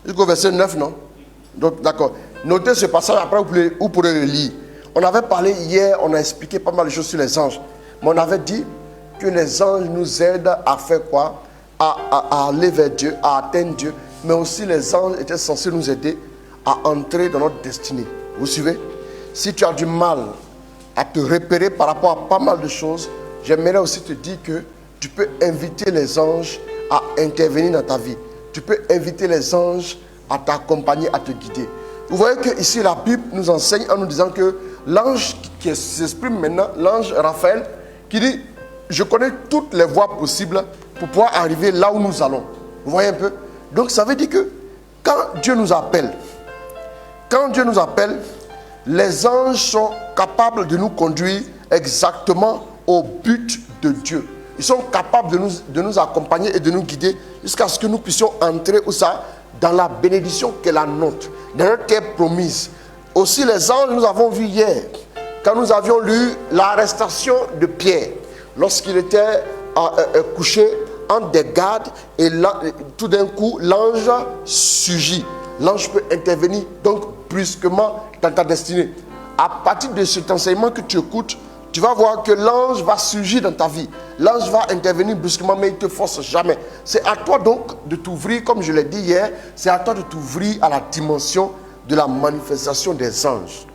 Jusqu'au verset 9, non? Donc, d'accord. Notez ce passage, après vous pourrez le lire. On avait parlé hier, on a expliqué pas mal de choses sur les anges. Mais on avait dit que les anges nous aident à faire quoi? À aller vers Dieu, à atteindre Dieu. Mais aussi les anges étaient censés nous aider à entrer dans notre destinée. Vous suivez? Si tu as du mal à te repérer par rapport à pas mal de choses, j'aimerais aussi te dire que tu peux inviter les anges à intervenir dans ta vie. Tu peux inviter les anges à t'accompagner, à te guider. Vous voyez que ici la Bible nous enseigne en nous disant que l'ange qui s'exprime maintenant, l'ange Raphaël, qui dit, je connais toutes les voies possibles pour pouvoir arriver là où nous allons. Vous voyez un peu? Donc ça veut dire que quand Dieu nous appelle, les anges sont capables de nous conduire exactement au but de Dieu. Ils sont capables de nous accompagner et de nous guider jusqu'à ce que nous puissions entrer où ça? Dans la bénédiction qu'est la nôtre, dans notre terre promise. Aussi les anges, nous avons vu hier, quand nous avions lu l'arrestation de Pierre, lorsqu'il était couché entre des gardes, et là, tout d'un coup, l'ange surgit. L'ange peut intervenir donc brusquement dans ta destinée. À partir de cet enseignement que tu écoutes, tu vas voir que l'ange va surgir dans ta vie. L'ange va intervenir brusquement, mais il ne te force jamais. C'est à toi donc de t'ouvrir, comme je l'ai dit hier, c'est à toi de t'ouvrir à la dimension de la manifestation des anges.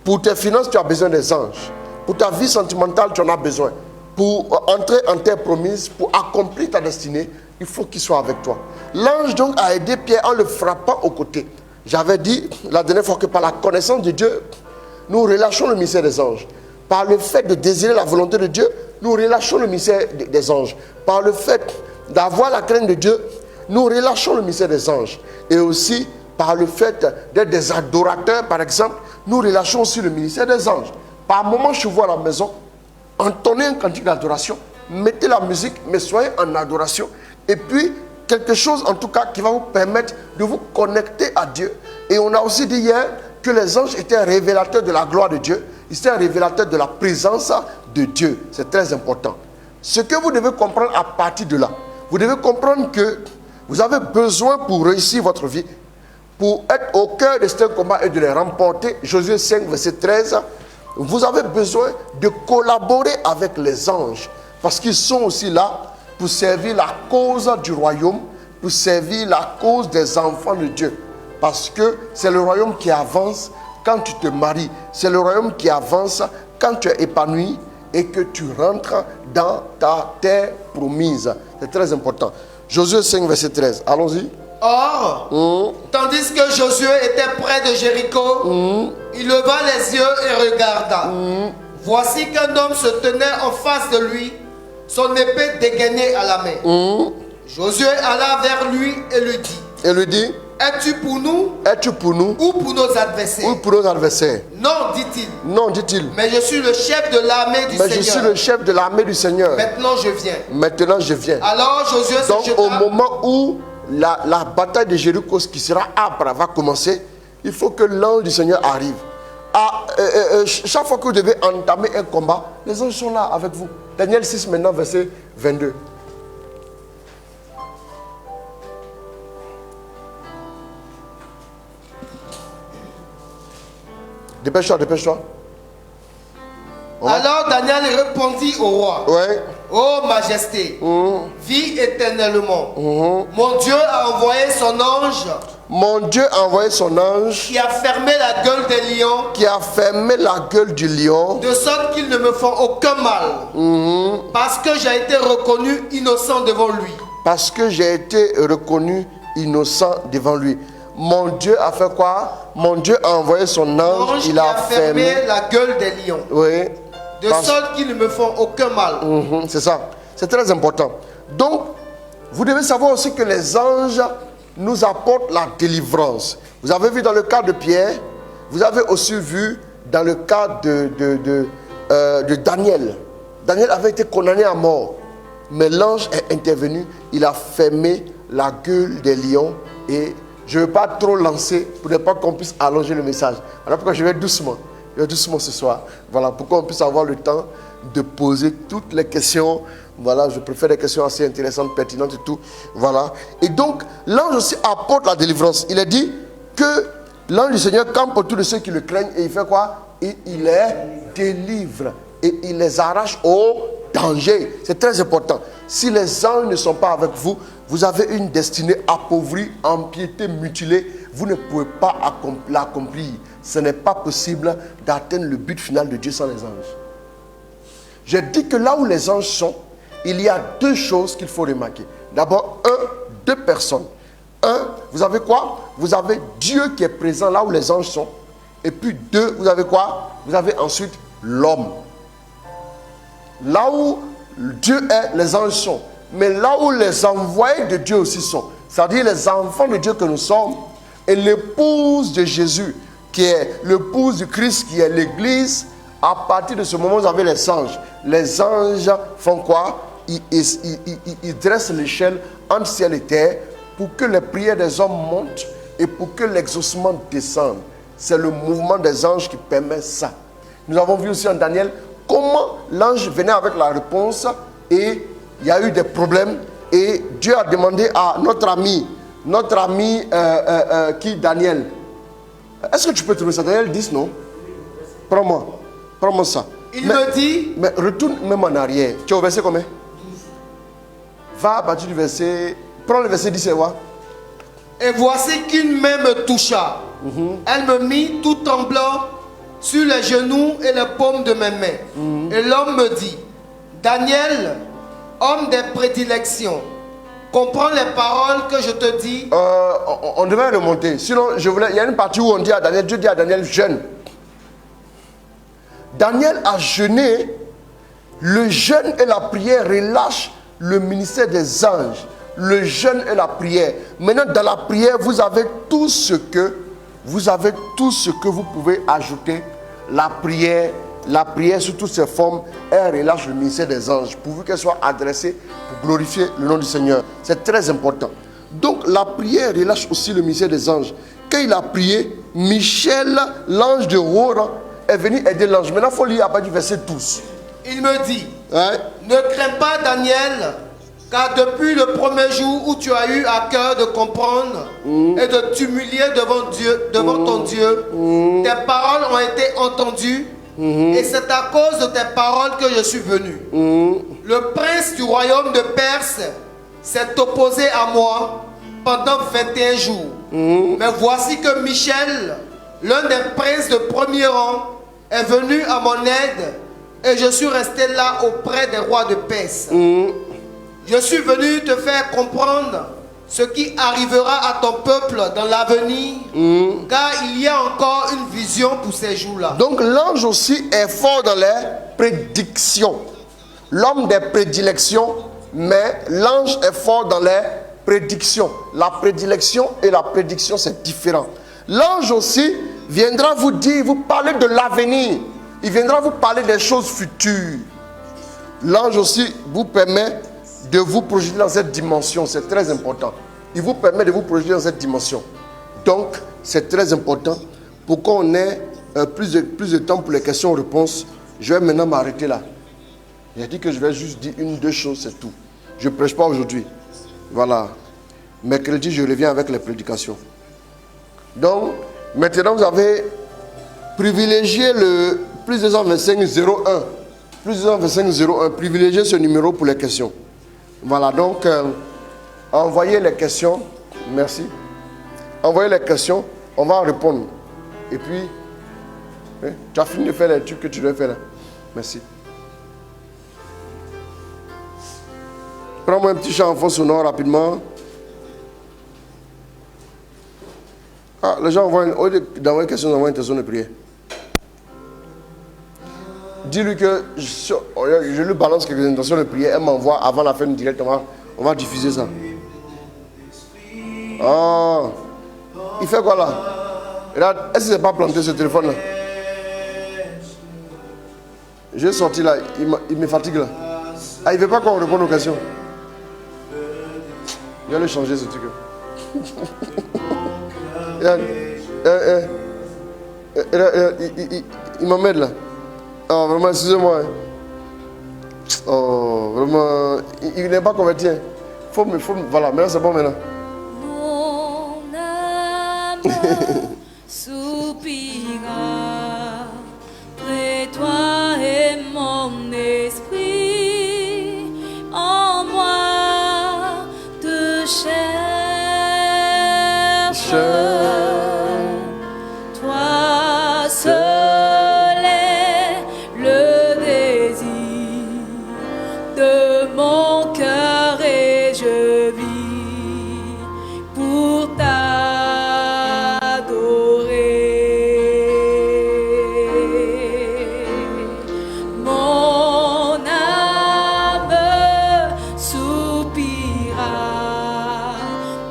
Pour tes finances, tu as besoin des anges. Pour ta vie sentimentale, tu en as besoin. Pour entrer en terre promise, pour accomplir ta destinée, il faut qu'il soit avec toi. L'ange donc a aidé Pierre en le frappant au côté. J'avais dit la dernière fois que par la connaissance de Dieu, nous relâchons le mystère des anges. Par le fait de désirer la volonté de Dieu, nous relâchons le mystère des anges. Par le fait d'avoir la crainte de Dieu, nous relâchons le mystère des anges. Et aussi, par le fait d'être des adorateurs, par exemple, nous relâchons aussi le ministère des anges. Par moment, je vous à la maison, entonnez un cantique d'adoration, mettez la musique, mais soyez en adoration. Et puis, quelque chose en tout cas qui va vous permettre de vous connecter à Dieu. Et on a aussi dit hier que les anges étaient révélateurs de la gloire de Dieu. Ils étaient révélateurs de la présence de Dieu. C'est très important. Ce que vous devez comprendre à partir de là, vous devez comprendre que vous avez besoin pour réussir votre vie, pour être au cœur de ce combat et de les remporter. Josué 5, verset 13. Vous avez besoin de collaborer avec les anges parce qu'ils sont aussi là pour servir la cause du royaume, pour servir la cause des enfants de Dieu. Parce que c'est le royaume qui avance quand tu te maries. C'est le royaume qui avance quand tu es épanoui et que tu rentres dans ta terre promise. C'est très important. Josué 5, verset 13. Allons-y. Or, tandis que Josué était près de Jéricho, il leva les yeux et regarda. Voici qu'un homme se tenait en face de lui, son épée dégainée à la main. Josué alla vers lui et lui dit, es-tu pour nous? Es-tu pour nous? Ou pour nos adversaires? Ou pour nos adversaires? Non, dit-il. Non, dit-il. Mais je suis le chef de l'armée du Seigneur. Mais je suis le chef de l'armée du Seigneur. Maintenant je viens. Maintenant je viens. Alors Josué se Donc jeta. au moment où la bataille de Jéricho qui sera âpre va commencer, il faut que l'ange du Seigneur arrive. Chaque fois que vous devez entamer un combat, les anges sont là avec vous. Daniel 6 maintenant, verset 22. Dépêche-toi, dépêche-toi. Alors Daniel répondit au roi. Ouais. Ô majesté, vis éternellement. Mon Dieu a envoyé son ange. Mon Dieu a envoyé son ange Qui a fermé la gueule des lions. qui a fermé la gueule du lion. De sorte qu'ils ne me font aucun mal. Parce que j'ai été reconnu innocent devant lui. Parce que j'ai été reconnu innocent devant lui. Mon Dieu a fait quoi? Mon Dieu a envoyé son ange, L'ange il qui a a fermé fermé. la gueule des lions. Oui. De sorte qu'ils ne me font aucun mal. C'est ça. C'est très important. Donc, vous devez savoir aussi que les anges nous apportent la délivrance. Vous avez vu dans le cas de Pierre, vous avez aussi vu dans le cas de Daniel. Daniel avait été condamné à mort. Mais l'ange est intervenu, il a fermé la gueule des lions. Et je ne veux pas trop lancer pour ne pas qu'on puisse allonger le message. Voilà pourquoi je vais doucement. Je vais doucement ce soir. Voilà, pour qu'on puisse avoir le temps de poser toutes les questions. Voilà, je préfère des questions assez intéressantes, pertinentes et tout. Voilà. Et donc, l'ange aussi apporte la délivrance. Il a dit que l'ange du Seigneur campe autour de ceux qui le craignent et il fait quoi? Et il les délivre. Et il les arrache au danger. C'est très important. Si les anges ne sont pas avec vous, vous avez une destinée appauvrie, empiétée, mutilée. Vous ne pouvez pas l'accomplir. Ce n'est pas possible d'atteindre le but final de Dieu sans les anges. J'ai dit que là où les anges sont, il y a deux choses qu'il faut remarquer. D'abord, deux personnes. Vous avez quoi? Vous avez Dieu qui est présent là où les anges sont. Et puis deux, vous avez quoi? Vous avez ensuite l'homme. Là où Dieu est, les anges sont. Mais là où les envoyés de Dieu aussi sont, c'est-à-dire les enfants de Dieu que nous sommes, et l'épouse de Jésus, qui est l'épouse du Christ, qui est l'Église, à partir de ce moment, vous avez les anges. Les anges font quoi? Ils dressent l'échelle entre ciel et terre pour que les prières des hommes montent et pour que l'exaucement descende. C'est le mouvement des anges qui permet ça. Nous avons vu aussi en Daniel comment l'ange venait avec la réponse et il y a eu des problèmes et Dieu a demandé à notre ami qui Daniel. Est-ce que tu peux trouver ça? Daniel 10, non? Prends-moi ça. Il me dit. Mais retourne même en arrière. Tu es au verset combien? Va à partir du verset. Prends le verset 10 et voir. Et voici qu'une main me toucha. Elle me mit tout tremblant sur les genoux et les paumes de mes mains. Et l'homme me dit, Daniel, homme des prédilections, comprends les paroles que je te dis. On devait remonter. Sinon, il y a une partie où on dit à Daniel, Dieu dit à Daniel, jeûne. Daniel a jeûné. Le jeûne et la prière relâchent le ministère des anges. Le jeûne et la prière. Maintenant, dans la prière, vous avez tout ce que vous pouvez ajouter. La prière, la prière sous toutes ses formes, elle relâche le ministère des anges, pourvu qu'elle soit adressée pour glorifier le nom du Seigneur. C'est très important. Donc la prière relâche aussi le ministère des anges. Quand il a prié, Michel, l'ange de haut rang, est venu aider l'ange. Maintenant, il faut lire à partir du verset 12. Il me dit, ne crains pas Daniel, car depuis le premier jour où tu as eu à cœur de comprendre et de t'humilier devant ton Dieu, tes paroles ont été entendues et c'est à cause de tes paroles que je suis venu. Le prince du royaume de Perse s'est opposé à moi pendant 21 jours. Mais voici que Michel, l'un des princes de premier rang, est venu à mon aide et je suis resté là auprès des rois de Perse. Je suis venu te faire comprendre ce qui arrivera à ton peuple dans l'avenir, car il y a encore une vision pour ces jours-là. Donc l'ange aussi est fort dans les prédictions. L'homme des prédilections, mais l'ange est fort dans les prédictions. La prédilection et la prédiction, c'est différent. L'ange aussi viendra vous dire, vous parler de l'avenir. Il viendra vous parler des choses futures. L'ange aussi vous permet de vous projeter dans cette dimension. C'est très important. Il vous permet de vous projeter dans cette dimension. Donc, c'est très important. Pour qu'on ait plus de temps pour les questions-réponses, je vais maintenant m'arrêter là. J'ai dit que je vais juste dire une, deux choses, c'est tout. Je ne prêche pas aujourd'hui. Voilà. Mercredi, je reviens avec les prédications. Donc, maintenant, vous avez privilégié le plus 225 01. Plus 225 01. Privilégiez ce numéro pour les questions. Voilà, donc, envoyez les questions. Merci. Envoyez les questions. On va en répondre. Et puis, tu as fini de faire les trucs que tu dois faire là. Merci. Prends-moi un petit chant en fond sonore rapidement. Ah, les gens envoient d'envoyer une question, d'envoyer une intention de prière. Dis-lui que je lui balance quelques intentions de prière. Elle m'envoie avant la fin du direct. On va diffuser ça. Ah, il fait quoi là? Regarde, est-ce que c'est pas planté ce téléphone là? J'ai sorti là, il me fatigue là. Ah, il veut pas qu'on réponde aux questions. Je vais aller changer ce truc. Il m'emmène là. Oh, vraiment, excusez-moi. Oh, vraiment, il n'est pas converti. Voilà, maintenant c'est bon maintenant. Mon âme soupira près toi et mon esprit en moi te cherche. Toi seul est le désir de mon cœur et je vis pour t'adorer. Mon âme soupira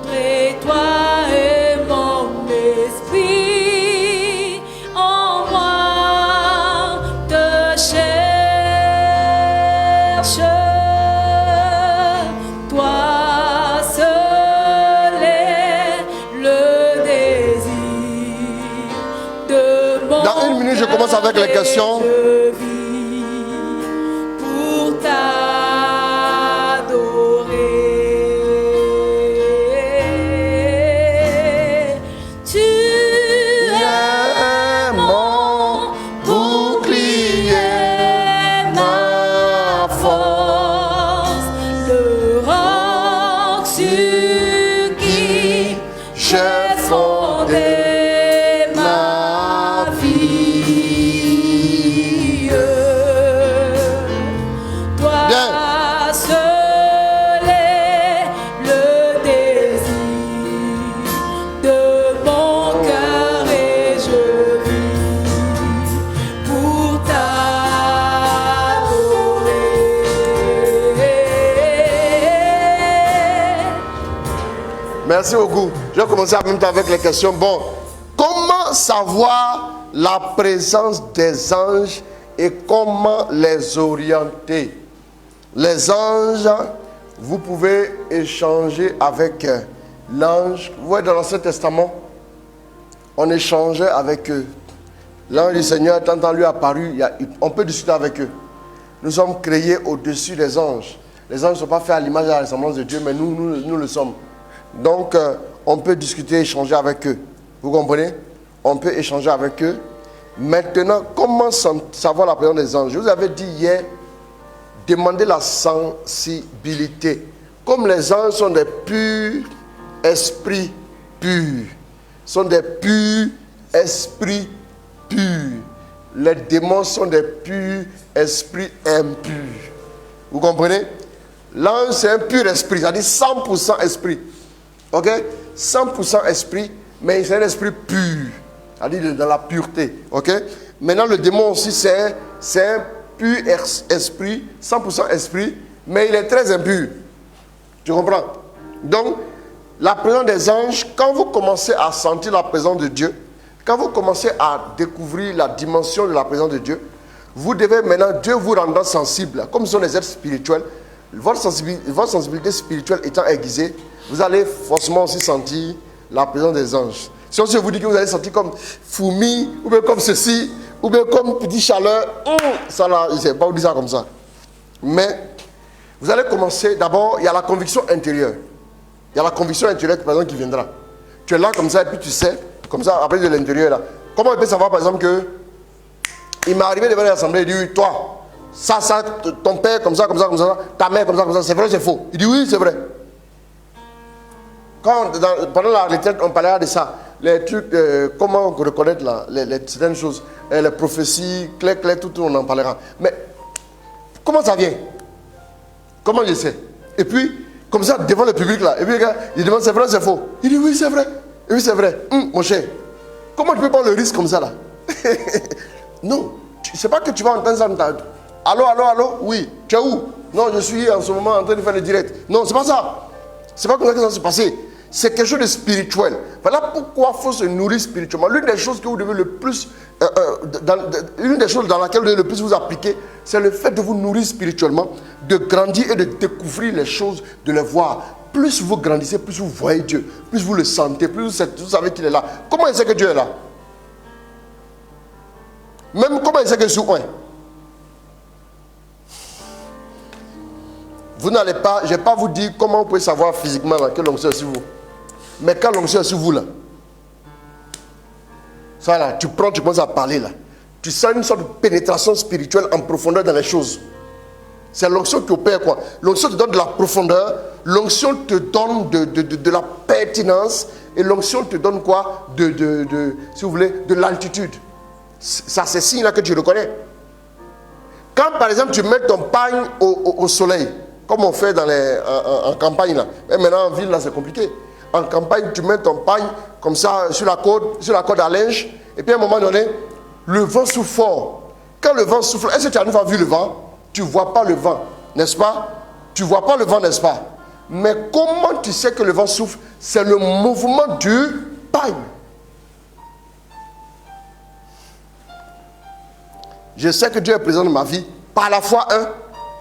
près toi et mon esprit en moi te cherche. Toi seul est le désir de mon Dans une minute, je commence avec les questions. cœur et je vis pour t'adorer. Tu es mon bouclier, ma force, le roc sur qui j'ai fondé ma vie. Toi Bien. seul est le désir de mon cœur et je vis pour t'adorer. Merci beaucoup. Je vais commencer en même temps avec les questions. Bon, comment savoir la présence des anges et comment les orienter. Les anges, vous pouvez échanger avec l'ange. Vous voyez, dans l'Ancien Testament, on échangeait avec eux. L'ange du Seigneur, tant lui apparu, on peut discuter avec eux. Nous sommes créés au-dessus des anges. Les anges ne sont pas faits à l'image et à la ressemblance de Dieu, mais nous le sommes. Donc, on peut discuter, échanger avec eux. Vous comprenez? On peut échanger avec eux. Maintenant, comment savoir la présence des anges? Je vous avais dit hier, demandez la sensibilité. Comme les anges sont des purs esprits purs, sont des purs esprits purs. Les démons sont des purs esprits impurs. Vous comprenez? L'ange, c'est un pur esprit, c'est-à-dire 100% esprit. Ok? 100% esprit, mais c'est un esprit pur. C'est-à-dire dans la pureté. Ok? Maintenant, le démon aussi, c'est un pur esprit, 100% esprit, mais il est très impur. Tu comprends? Donc, la présence des anges, quand vous commencez à sentir la présence de Dieu, quand vous commencez à découvrir la dimension de la présence de Dieu, vous devez maintenant, Dieu vous rendant sensible, comme ce sont des êtres spirituels, votre sensibilité spirituelle étant aiguisée, vous allez forcément aussi sentir la présence des anges. Si on vous dit que vous allez sentir comme fourmi, ou bien comme ceci, ou bien comme petite chaleur, ça là, je ne sais pas vous dire ça comme ça. Mais vous allez commencer, d'abord, il y a la conviction intérieure. Il y a la conviction intérieure, par exemple, qui viendra. Tu es là comme ça, et puis tu sais, comme ça, après de l'intérieur là. Comment on peut savoir, par exemple, que il m'est arrivé devant l'assemblée, il dit, oui, toi, ça, ton père, comme ça, ta mère, comme ça, c'est vrai ou c'est faux? Il dit, oui, c'est vrai. Quand, pendant la retraite, on parlait de ça, les trucs, comment reconnaître là, certaines choses, les prophéties, clair, tout, on en parlera. Mais, comment ça vient? Comment je sais? Et puis, comme ça, devant le public là, et puis, il demande, c'est vrai ou c'est faux? Il dit, oui, c'est vrai. Oui, c'est vrai. Mon cher, comment tu peux prendre le risque comme ça là? Non, c'est pas que tu vas entendre ça. Allô, oui, tu es où? Non, je suis en ce moment en train de faire le direct. Non, c'est pas ça. C'est pas comme ça que ça va se passer. C'est quelque chose de spirituel. Voilà pourquoi il faut se nourrir spirituellement. L'une des choses que vous devez le plus, l'une des choses dans laquelle vous devez le plus vous appliquer, c'est le fait de vous nourrir spirituellement, de grandir et de découvrir les choses, de les voir. Plus vous grandissez, plus vous voyez Dieu, plus vous le sentez, plus vous savez qu'il est là. Comment il sait que Dieu est là? Même comment il sait que je suis loin? Vous n'allez pas, je ne vais pas vous dire comment vous pouvez savoir physiquement là, que l'onction est sur vous. Mais quand l'onction est sur vous là, ça là, tu prends, tu commences à parler là. Tu sens une sorte de pénétration spirituelle en profondeur dans les choses. C'est l'onction qui opère quoi? L'onction te donne de la profondeur, l'onction te donne de la pertinence et l'onction te donne quoi? Si vous voulez, de l'altitude. Ça, c'est signe là que tu reconnais. Quand par exemple tu mets ton pagne au soleil, comme on fait en campagne là, et maintenant en ville là c'est compliqué. En campagne tu mets ton pagne comme ça sur la corde à linge, et puis à un moment donné, le vent souffle fort. Quand le vent souffle, est-ce que tu as une fois vu le vent? Tu ne vois pas le vent, n'est-ce pas? Tu ne vois pas le vent, n'est-ce pas? Mais comment tu sais que le vent souffle? C'est le mouvement du pagne. Je sais que Dieu est présent dans ma vie. Par la foi,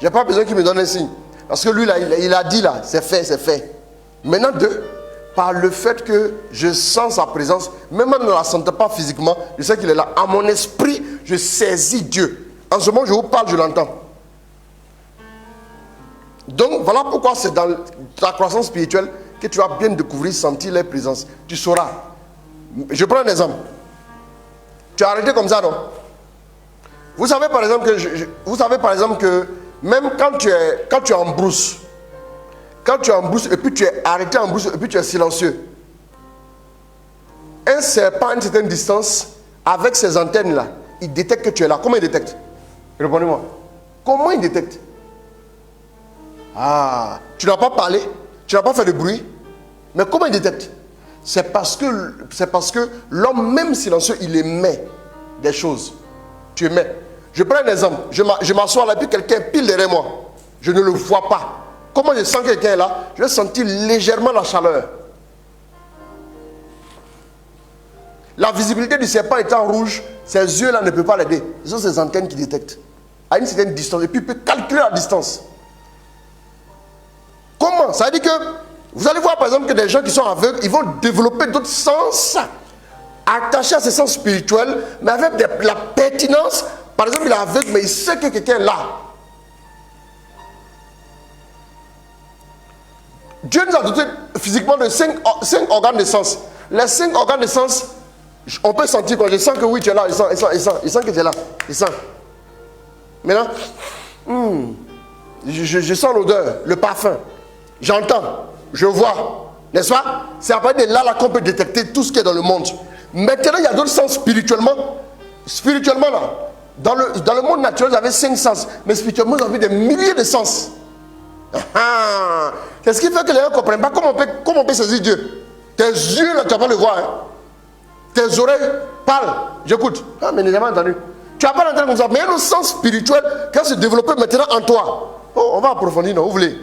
je n'ai pas besoin qu'il me donne un signe. Parce que lui, là, il a dit là, c'est fait, c'est fait. Maintenant, deux, par le fait que je sens sa présence, même si je ne la sens pas physiquement, je sais qu'il est là. À mon esprit, je saisis Dieu. En ce moment, je vous parle, je l'entends. Donc, voilà pourquoi c'est dans ta croissance spirituelle que tu vas bien découvrir, sentir les présences. Tu sauras. Je prends un exemple. Tu as arrêté comme ça, non? Vous savez par exemple que même quand tu es en brousse, et puis tu es arrêté en brousse et puis tu es silencieux, un serpent à une certaine distance, avec ses antennes là, il détecte que tu es là. Comment il détecte? Répondez-moi. Comment il détecte? Ah, tu n'as pas parlé, tu n'as pas fait de bruit, mais comment il détecte? C'est parce que l'homme même silencieux, il émet des choses. Tu émets. Je prends un exemple. Je m'assois là et puis quelqu'un pile derrière moi. Je ne le vois pas. Comment je sens que quelqu'un est là? Je vais sentir légèrement la chaleur. La visibilité du serpent étant rouge, Ses yeux là ne peuvent pas l'aider. Ce sont ses antennes qui détectent à une certaine distance. Et puis il peut calculer la distance. Comment? Ça veut dire que vous allez voir par exemple que des gens qui sont aveugles, ils vont développer d'autres sens attachés à ces sens spirituels, mais avec la pertinence. Par exemple, il est aveugle, mais il sait que quelqu'un est là. Dieu nous a doté physiquement de 5 organes de sens. Les 5 organes de sens, on peut sentir quand je sens que oui, tu es là, il sent que tu es là, il sent. Maintenant, je sens l'odeur, le parfum, j'entends, je vois, n'est-ce pas? C'est à partir de là qu'on peut détecter tout ce qui est dans le monde. Maintenant, il y a d'autres sens spirituellement. Spirituellement, là, dans le monde naturel, vous avez 5 sens, mais spirituellement, vous avez des milliers de sens. C'est ce qui fait que les gens ne comprennent pas comment on peut saisir Dieu. Tes yeux, là, tu n'as pas le voir. Hein. Tes oreilles parlent. J'écoute. Ah, mais je n'ai jamais entendu. Tu n'as pas entendu comme ça. Mais il y a un sens spirituel qui va se développer maintenant en toi. Oh, on va approfondir, non, vous voulez.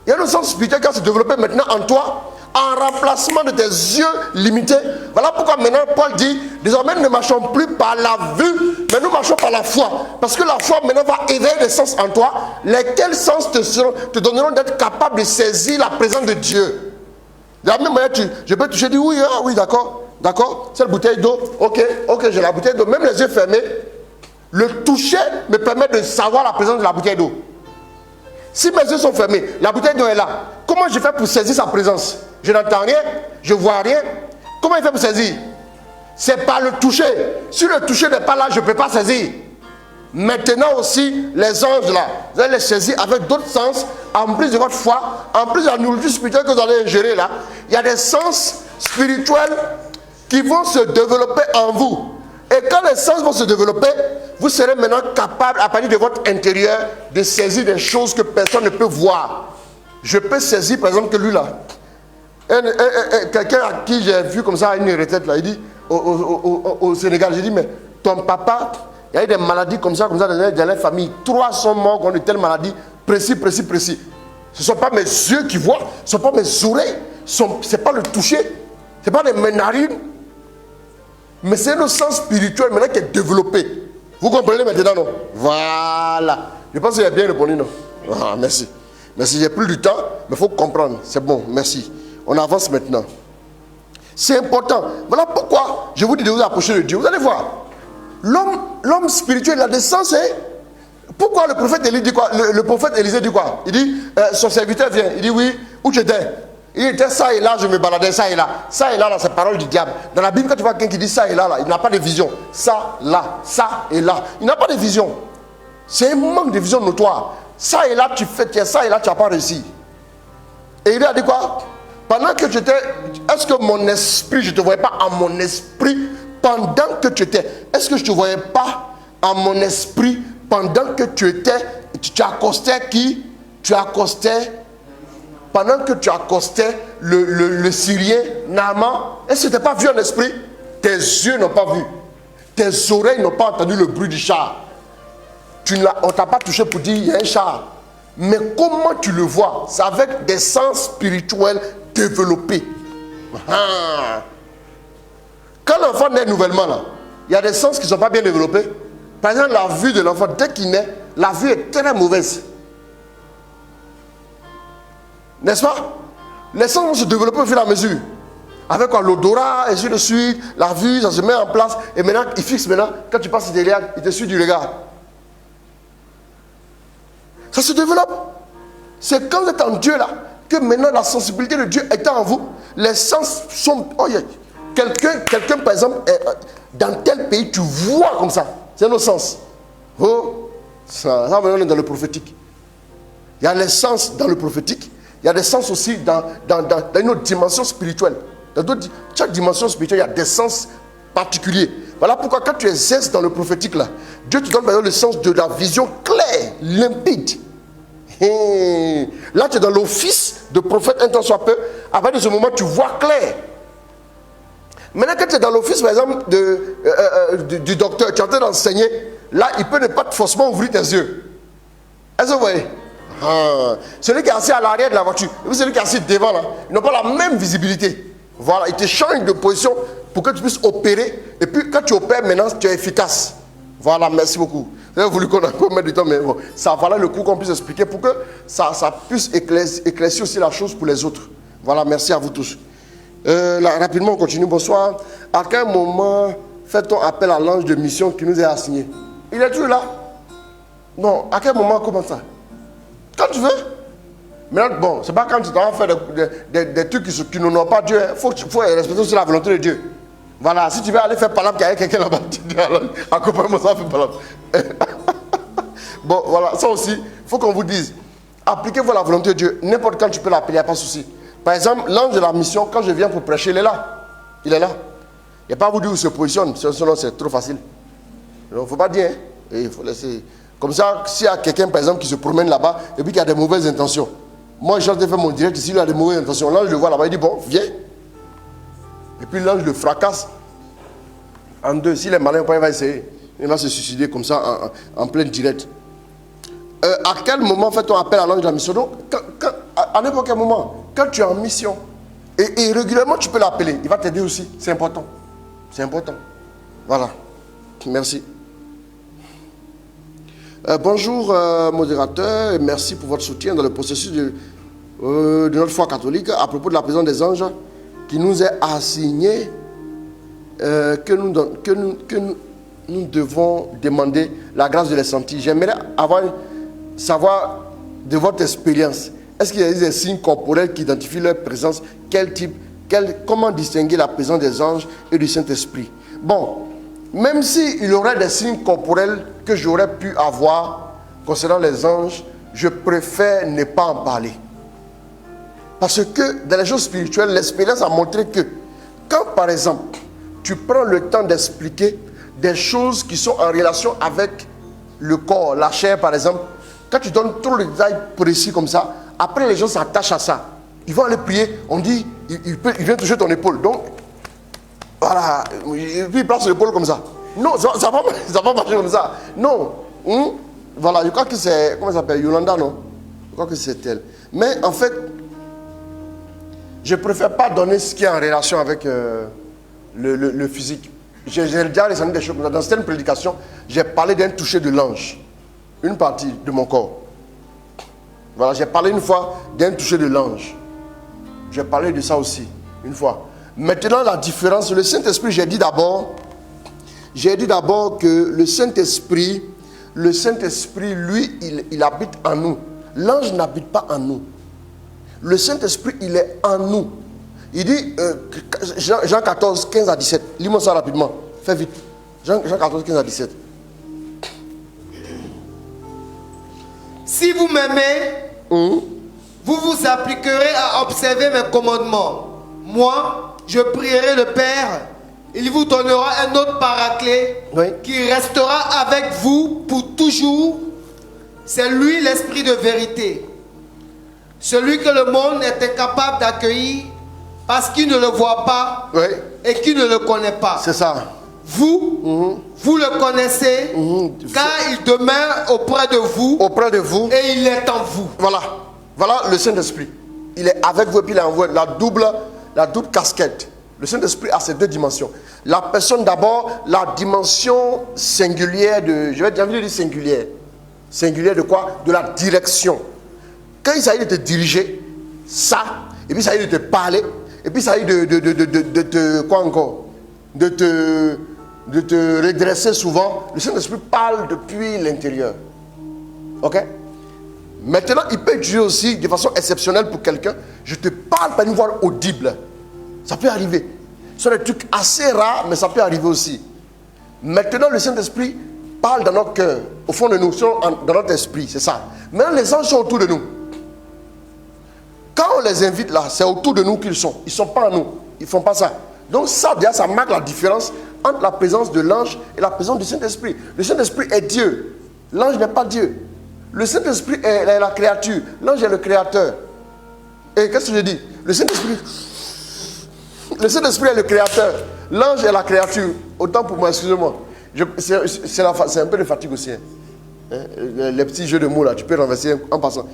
Il y a un sens spirituel qui va se développer maintenant en toi, en remplacement de tes yeux limités. Voilà pourquoi maintenant Paul dit, désormais nous ne marchons plus par la vue, mais nous marchons par la foi. Parce que la foi maintenant va éveiller des sens en toi, lesquels sens te donneront d'être capable de saisir la présence de Dieu. De la même manière, je peux toucher, dire oui, oui, d'accord, cette bouteille d'eau, ok, j'ai la bouteille d'eau, même les yeux fermés, le toucher me permet de savoir la présence de la bouteille d'eau. Si mes yeux sont fermés, la bouteille d'eau est là. Comment je fais pour saisir sa présence? Je n'entends rien, je ne vois rien. Comment il fait pour saisir? C'est par le toucher. Si le toucher n'est pas là, je ne peux pas saisir. Maintenant aussi, les anges là, vous allez les saisir avec d'autres sens, en plus de votre foi, en plus de la nourriture spirituelle que vous allez ingérer là. Il y a des sens spirituels qui vont se développer en vous. Et quand les sens vont se développer, vous serez maintenant capable, à partir de votre intérieur, de saisir des choses que personne ne peut voir. Je peux saisir, par exemple, que lui là, quelqu'un à qui j'ai vu comme ça à une retraite là, il dit, au Sénégal, j'ai dit, mais ton papa, il y a eu des maladies comme ça dans la famille. 3 sont morts contre de telles maladies, précis. Ce ne sont pas mes yeux qui voient, ce ne sont pas mes oreilles, ce n'est pas le toucher, ce n'est pas mes narines. Mais c'est le sens spirituel maintenant qui est développé. Vous comprenez maintenant, non? Voilà. Je pense que j'ai bien répondu, non? Ah, merci. Merci, j'ai plus du temps, mais il faut comprendre. C'est bon, merci. On avance maintenant. C'est important. Voilà pourquoi je vous dis de vous approcher de Dieu. Vous allez voir. L'homme spirituel, il a des sens. Hein? Pourquoi le prophète Élie dit quoi? Le prophète Élisée dit quoi? Il dit, son serviteur vient. Il dit, oui, où tu étais? Il était ça et là, je me baladais, ça et là. Ça et là, c'est parole du diable. Dans la Bible, quand tu vois quelqu'un qui dit ça et là, il n'a pas de vision. Ça et là. Il n'a pas de vision. C'est un manque de vision notoire. Ça et là, tu fais ça et là, tu n'as pas réussi. Et il a dit quoi? Pendant que tu étais, est-ce que mon esprit, je ne te voyais pas en mon esprit pendant que tu étais? Est-ce que je ne te voyais pas en mon esprit pendant que tu étais? Tu accostais qui? Tu accostais. Pendant que tu accostais le Syrien, Naaman, est-ce que tu n'as pas vu en esprit? Tes yeux n'ont pas vu. Tes oreilles n'ont pas entendu le bruit du char. On ne t'a pas touché pour dire il y a un char. Mais comment tu le vois? C'est avec des sens spirituels développés. Quand l'enfant naît nouvellement, là, il y a des sens qui ne sont pas bien développés. Par exemple, la vue de l'enfant, dès qu'il naît, la vue est très mauvaise. N'est-ce pas? Les sens vont se développer au fur et à mesure. Avec l'odorat, et ainsi de suite, la vue, ça se met en place. Et maintenant, il fixe maintenant, quand tu passes derrière, il te suit du regard. Ça se développe. C'est quand vous êtes en Dieu là, que maintenant la sensibilité de Dieu est en vous. Les sens sont... Oh, yeah. Quelqu'un par exemple, dans tel pays, tu vois comme ça. C'est nos sens. Oh, ça maintenant dans le prophétique. Il y a les sens dans le prophétique. Il y a des sens aussi dans une autre dimension spirituelle. Chaque dimension spirituelle, il y a des sens particuliers. Voilà pourquoi quand tu exerces dans le prophétique, là, Dieu te donne par exemple le sens de la vision claire, limpide. Là, tu es dans l'office de prophète un temps soit peu. À partir de ce moment, tu vois clair. Maintenant, quand tu es dans l'office, par exemple, du docteur, tu es en train d'enseigner, là, il peut ne pas forcément ouvrir tes yeux. Est-ce que vous voyez? Celui qui est assis à l'arrière de la voiture et celui qui est assis devant là, ils n'ont pas la même visibilité. Voilà, ils te changent de position pour que tu puisses opérer. Et puis quand tu opères maintenant, tu es efficace. Voilà, merci beaucoup. J'avais voulu qu'on mette du temps, mais bon, ça valait le coup qu'on puisse expliquer pour que ça puisse éclaircir aussi la chose pour les autres. Voilà, merci à vous tous. Là, rapidement, on continue. Bonsoir. À quel moment fait-on appel à l'ange de mission qui nous est assigné? Il est toujours là? Non, à quel moment, comment ça? Quand tu veux. Maintenant, bon, c'est pas quand tu dois faire des trucs qui n'honorent pas Dieu. Il faut respecter aussi la volonté de Dieu. Voilà, si tu veux aller faire palabre avec quelqu'un là-bas, tu dis alors, accompagne-moi ça, faire palabre. Bon, voilà, ça aussi, il faut qu'on vous dise, appliquez-vous à la volonté de Dieu. N'importe quand tu peux l'appeler, il n'y a pas de souci. Par exemple, l'ange de la mission, quand je viens pour prêcher, il est là. Il est là. Il n'y a pas à vous dire où il se positionne, sinon c'est trop facile. Il ne faut pas dire, hein. Il faut laisser. Comme ça, s'il y a quelqu'un, par exemple, qui se promène là-bas et puis qui a des mauvaises intentions. Moi, j'ai fait mon direct ici, il a des mauvaises intentions. L'ange le voit là-bas, il dit, bon, viens. Et puis l'ange le fracasse en deux. S'il est malin, il va essayer. Il va se suicider comme ça en plein direct. À quel moment fait-on appel à l'ange de la mission? Donc, à n'importe quel moment, quand tu es en mission, et régulièrement tu peux l'appeler, il va t'aider aussi. C'est important. C'est important. Voilà. Merci. Bonjour modérateur, et merci pour votre soutien dans le processus de notre foi catholique à propos de la présence des anges qui nous est assigné, que nous devons demander la grâce de les sentir. J'aimerais savoir de votre expérience, est-ce qu'il y a des signes corporels qui identifient leur présence? Quel type, comment distinguer la présence des anges et du Saint-Esprit? Bon, même s'il y aurait des signes corporels que j'aurais pu avoir concernant les anges, je préfère ne pas en parler. Parce que dans les choses spirituelles, l'expérience a montré que quand, par exemple, tu prends le temps d'expliquer des choses qui sont en relation avec le corps, la chair, par exemple, quand tu donnes trop de détails précis comme ça, après les gens s'attachent à ça. Ils vont aller prier, on dit, il vient toucher ton épaule. Donc, voilà, et puis il place l'épaule comme ça. Non, ça va pas marcher comme ça. Non. Voilà, je crois que c'est, comment ça s'appelle, Yolanda, non? Je crois que c'est elle. Mais en fait, je ne préfère pas donner ce qui est en relation avec le physique. J'ai déjà ressenti des choses. Dans certaines prédications, j'ai parlé d'un toucher de l'ange. Une partie de mon corps. Voilà, j'ai parlé une fois d'un toucher de l'ange. J'ai parlé de ça aussi, une fois. Maintenant, la différence, le Saint-Esprit, j'ai dit d'abord que le Saint-Esprit, lui, il habite en nous. L'ange n'habite pas en nous. Le Saint-Esprit, il est en nous. Il dit, Jean 14, 15 à 17. Lis-moi ça rapidement. Fais vite. Jean 14, 15 à 17. Si vous m'aimez, vous vous appliquerez à observer mes commandements. Moi, je prierai le Père. Il vous donnera un autre paraclet qui restera avec vous pour toujours. C'est lui l'Esprit de vérité. Celui que le monde est incapable d'accueillir parce qu'il ne le voit pas et qu'il ne le connaît pas. C'est ça. Vous, vous le connaissez car il demeure auprès de vous. Auprès de vous. Et il est en vous. Voilà. Voilà le Saint-Esprit. Il est avec vous et puis il envoie la double casquette. Le Saint-Esprit a ces deux dimensions. La personne d'abord, la dimension singulière de... Je vais dire singulière. Singulière de quoi? De la direction. Quand il s'agit de te diriger, ça, et puis il s'agit de te parler, et puis il s'agit de te... Quoi encore? De te redresser souvent. Le Saint-Esprit parle depuis l'intérieur. Ok? Maintenant, il peut utiliser aussi de façon exceptionnelle pour quelqu'un. Je te parle par une voix audible. Ça peut arriver. Ce sont des trucs assez rares, mais ça peut arriver aussi. Maintenant, le Saint-Esprit parle dans notre cœur, au fond de nous, dans notre esprit, c'est ça. Maintenant, les anges sont autour de nous. Quand on les invite là, c'est autour de nous qu'ils sont. Ils ne sont pas en nous. Ils ne font pas ça. Donc ça, déjà, ça marque la différence entre la présence de l'ange et la présence du Saint-Esprit. Le Saint-Esprit est Dieu. L'ange n'est pas Dieu. Le Saint-Esprit est la créature. L'ange est le créateur. Et qu'est-ce que je dis? Le Saint-Esprit est le créateur. L'ange est la créature. Autant pour moi, excusez-moi. C'est un peu de fatigue aussi. Hein? Les petits jeux de mots là, tu peux renverser en passant.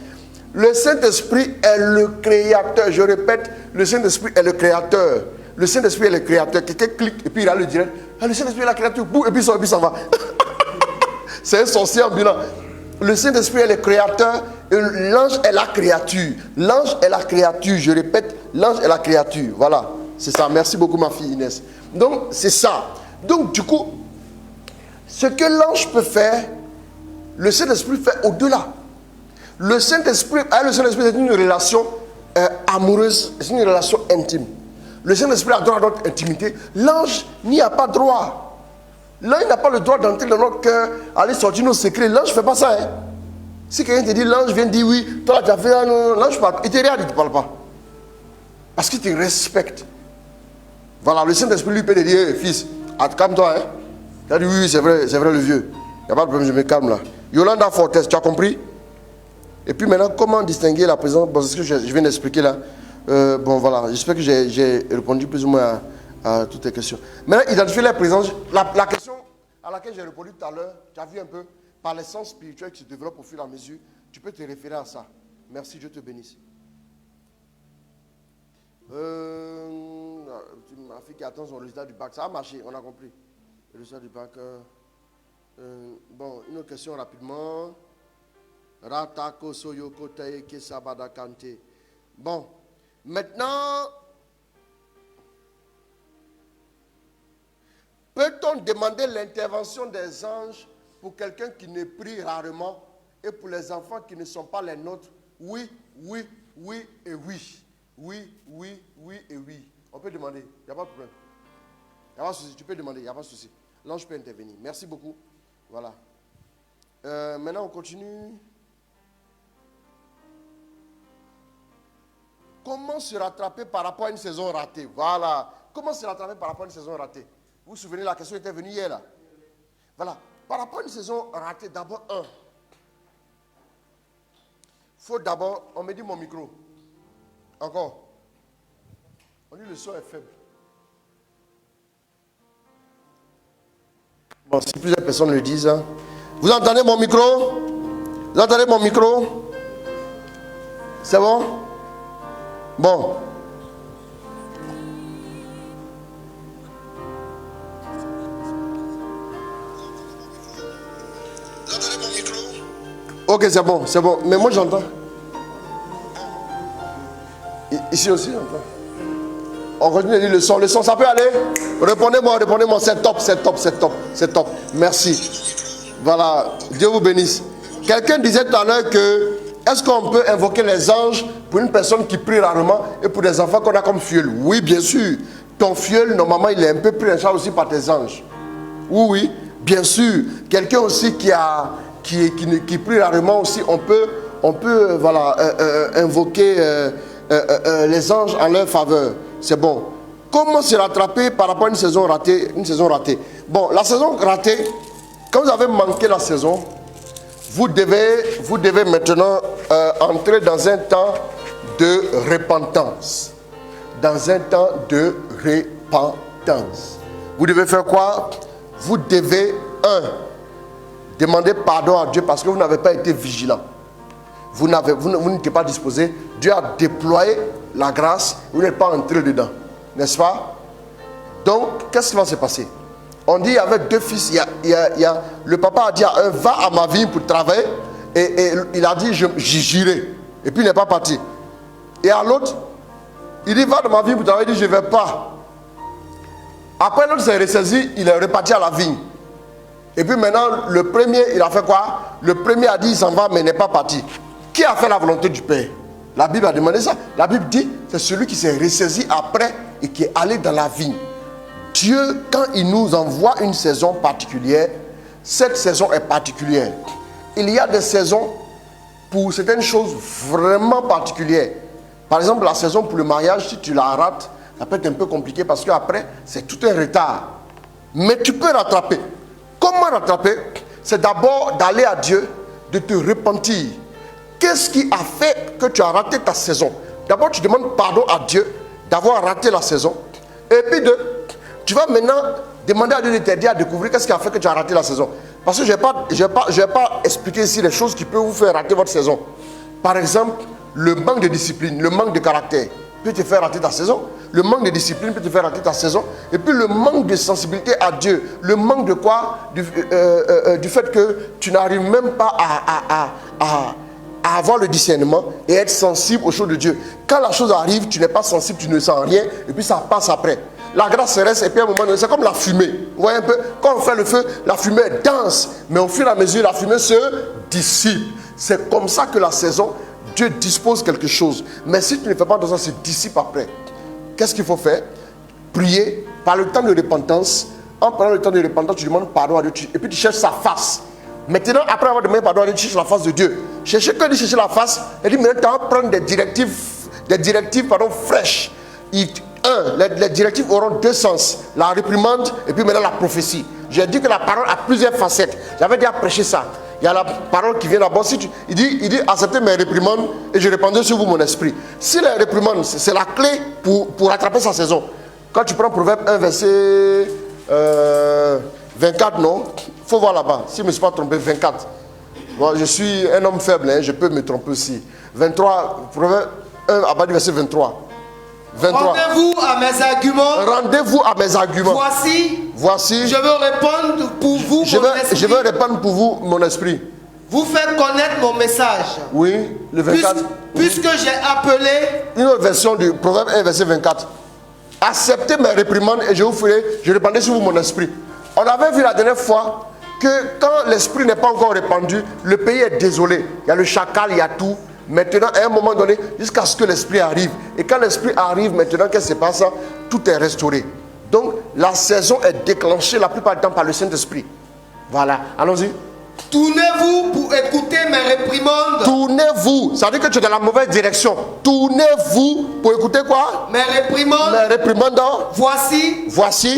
Le Saint-Esprit est le créateur. Je répète, le Saint-Esprit est le créateur. le Saint-Esprit est le créateur. Quelqu'un clique et puis il a le direct. Ah, le Saint-Esprit est la créature. Boum, et puis il s'en va. C'est un sorcier ambulant. Le Saint-Esprit est le créateur. Et l'ange est la créature. L'ange est la créature. Je répète, l'ange est la créature. Voilà. C'est ça. Merci beaucoup, ma fille Inès. Donc, c'est ça. Donc, du coup, ce que l'ange peut faire, le Saint-Esprit fait au-delà. Le Saint-Esprit, c'est une relation amoureuse, c'est une relation intime. Le Saint-Esprit a droit à notre intimité. L'ange n'y a pas droit. L'ange n'a pas le droit d'entrer dans notre cœur, aller sortir nos secrets. L'ange ne fait pas ça. Hein. Si quelqu'un te dit, l'ange vient dire oui, toi tu as fait, non, l'ange parle. Il te regarde, il ne te parle pas. Parce qu'il te respecte. Voilà, le Saint-Esprit lui peut te dire, hey, fils, calme-toi. Hein. Tu as dit oui, c'est vrai le vieux. Il n'y a pas de problème, je me calme là. Yolanda Fortes, tu as compris? Et puis maintenant, comment distinguer la présence? Bon, c'est ce que je viens d'expliquer là. Bon, voilà, j'espère que j'ai répondu plus ou moins à toutes tes questions. Maintenant, identifier la présence. La question à laquelle j'ai répondu tout à l'heure, tu as vu un peu, par l'essence spirituelle qui se développe au fur et à mesure, tu peux te référer à ça. Merci, Dieu te bénisse. Ma fille qui attend son résultat du bac, ça a marché, on a compris. Le résultat du bac. Bon, une autre question rapidement. Ratako Soyoko Taeke Sabada Kante. Bon, maintenant, peut-on demander l'intervention des anges pour quelqu'un qui ne prie rarement et pour les enfants qui ne sont pas les nôtres? Oui, oui, oui et oui. Oui, oui, oui et oui. On peut demander, il n'y a pas de problème. Il n'y a pas de souci, tu peux demander, il n'y a pas de souci. L'ange peut intervenir. Merci beaucoup. Voilà. Maintenant, on continue. Comment se rattraper par rapport à une saison ratée? Voilà. Comment se rattraper par rapport à une saison ratée? Vous vous souvenez, la question était venue hier là. Voilà. Par rapport à une saison ratée, d'abord, il faut d'abord, on me dit mon micro. Encore. On dit le son est faible. Bon, si plusieurs personnes le disent. Hein. Vous entendez mon micro? Vous entendez mon micro? C'est bon? Bon. Vous entendez mon micro? Ok, c'est bon, c'est bon. Mais moi j'entends. Ici aussi, j'entends. On continue de dire le son, ça peut aller? Répondez-moi, c'est top, c'est top, c'est top, c'est top. Merci. Voilà, Dieu vous bénisse. Quelqu'un disait tout à l'heure que, est-ce qu'on peut invoquer les anges pour une personne qui prie rarement et pour des enfants qu'on a comme filleul? Oui, bien sûr. Ton filleul, normalement, il est un peu pris en charge aussi par tes anges. Oui, oui, bien sûr. Quelqu'un aussi qui prie rarement aussi, on peut voilà, invoquer les anges en leur faveur. C'est bon. Comment se rattraper par rapport à une saison ratée? Bon, la saison ratée, quand vous avez manqué la saison, vous devez maintenant entrer dans un temps de repentance. Dans un temps de repentance. Vous devez faire quoi? Vous devez, demander pardon à Dieu parce que vous n'avez pas été vigilant. Vous n'étiez pas disposé. Dieu a déployé la grâce, vous n'êtes pas entré dedans. N'est-ce pas? Donc, qu'est-ce qui va se passer? On dit, il y avait deux fils. Le papa a dit à un, va à ma vigne pour travailler. Et il a dit, j'irai. Et puis il n'est pas parti. Et à l'autre, il dit, va dans ma vigne pour travailler. Il dit, je ne vais pas. Après, l'autre s'est ressaisi, il est reparti à la vigne. Et puis maintenant, le premier, il a fait quoi? Le premier a dit, il s'en va, mais il n'est pas parti. Qui a fait la volonté du Père? La Bible a demandé ça. La Bible dit, c'est celui qui s'est ressaisi après et qui est allé dans la vigne. Dieu, quand il nous envoie une saison particulière, cette saison est particulière. Il y a des saisons pour certaines choses vraiment particulières. Par exemple, la saison pour le mariage, si tu la rates, ça peut être un peu compliqué parce qu'après, c'est tout un retard. Mais tu peux rattraper. Comment rattraper? C'est d'abord d'aller à Dieu, de te repentir. Qu'est-ce qui a fait que tu as raté ta saison? D'abord, tu demandes pardon à Dieu d'avoir raté la saison. Et puis, tu vas maintenant demander à Dieu de t'aider à découvrir qu'est-ce qui a fait que tu as raté la saison. Parce que je ne vais pas expliquer ici les choses qui peuvent vous faire rater votre saison. Par exemple, le manque de discipline, le manque de caractère. peut te faire rater ta saison. Le manque de discipline peut te faire rater ta saison. Et puis le manque de sensibilité à Dieu. Le manque de quoi? Du fait que tu n'arrives même pas à avoir le discernement et être sensible aux choses de Dieu. Quand la chose arrive, tu n'es pas sensible, tu ne sens rien. Et puis ça passe après. La grâce reste et puis à un moment donné, c'est comme la fumée. Vous voyez un peu? Quand on fait le feu, la fumée est dense. Mais au fur et à mesure, la fumée se dissipe. C'est comme ça que la saison, Dieu dispose quelque chose. Mais si tu ne fais pas attention, ça se dissipe après. Qu'est-ce qu'il faut faire? Prier par le temps de repentance. En prenant le temps de repentance, tu demandes pardon à Dieu et puis tu cherches sa face. Maintenant, après avoir demandé pardon à Dieu, tu cherches la face de Dieu. Chercher que de chercher la face, et dit maintenant, tu vas prendre des directives fraîches. Les directives auront deux sens. La réprimande et puis maintenant la prophétie. J'ai dit que la parole a plusieurs facettes. J'avais déjà prêché ça. Il y a la parole qui vient d'abord. Il dit acceptez mes réprimandes et je répandrai sur vous mon esprit. Si les réprimandes, c'est la clé pour rattraper sa saison. Quand tu prends Proverbe 1, verset 24, non? Il faut voir là-bas. Si je ne me suis pas trompé, 24. Bon, je suis un homme faible, hein, je peux me tromper aussi. 23, Proverbe 1, à bas du verset 23. 23. Rendez-vous à mes arguments. Rendez-vous à mes arguments. Voici. Je veux répondre pour vous je veux répandre pour vous mon esprit. Vous faites connaître mon message. Oui, le 24. Puisque j'ai appelé. Une autre version du Proverbe 1, verset 24. Acceptez mes réprimandes et je répandrai sur vous mon esprit. On avait vu la dernière fois que quand l'esprit n'est pas encore répandu, le pays est désolé. Il y a le chacal, il y a tout. Maintenant, à un moment donné, jusqu'à ce que l'esprit arrive. Et quand l'esprit arrive, maintenant, qu'est-ce qui se passe? Tout est restauré. Donc, la saison est déclenchée la plupart du temps par le Saint-Esprit. Voilà, allons-y. Tournez-vous pour écouter mes réprimandes. Tournez-vous, ça veut dire que tu es dans la mauvaise direction. Tournez-vous pour écouter quoi? Mes réprimandes. Mes réprimandes. Voici.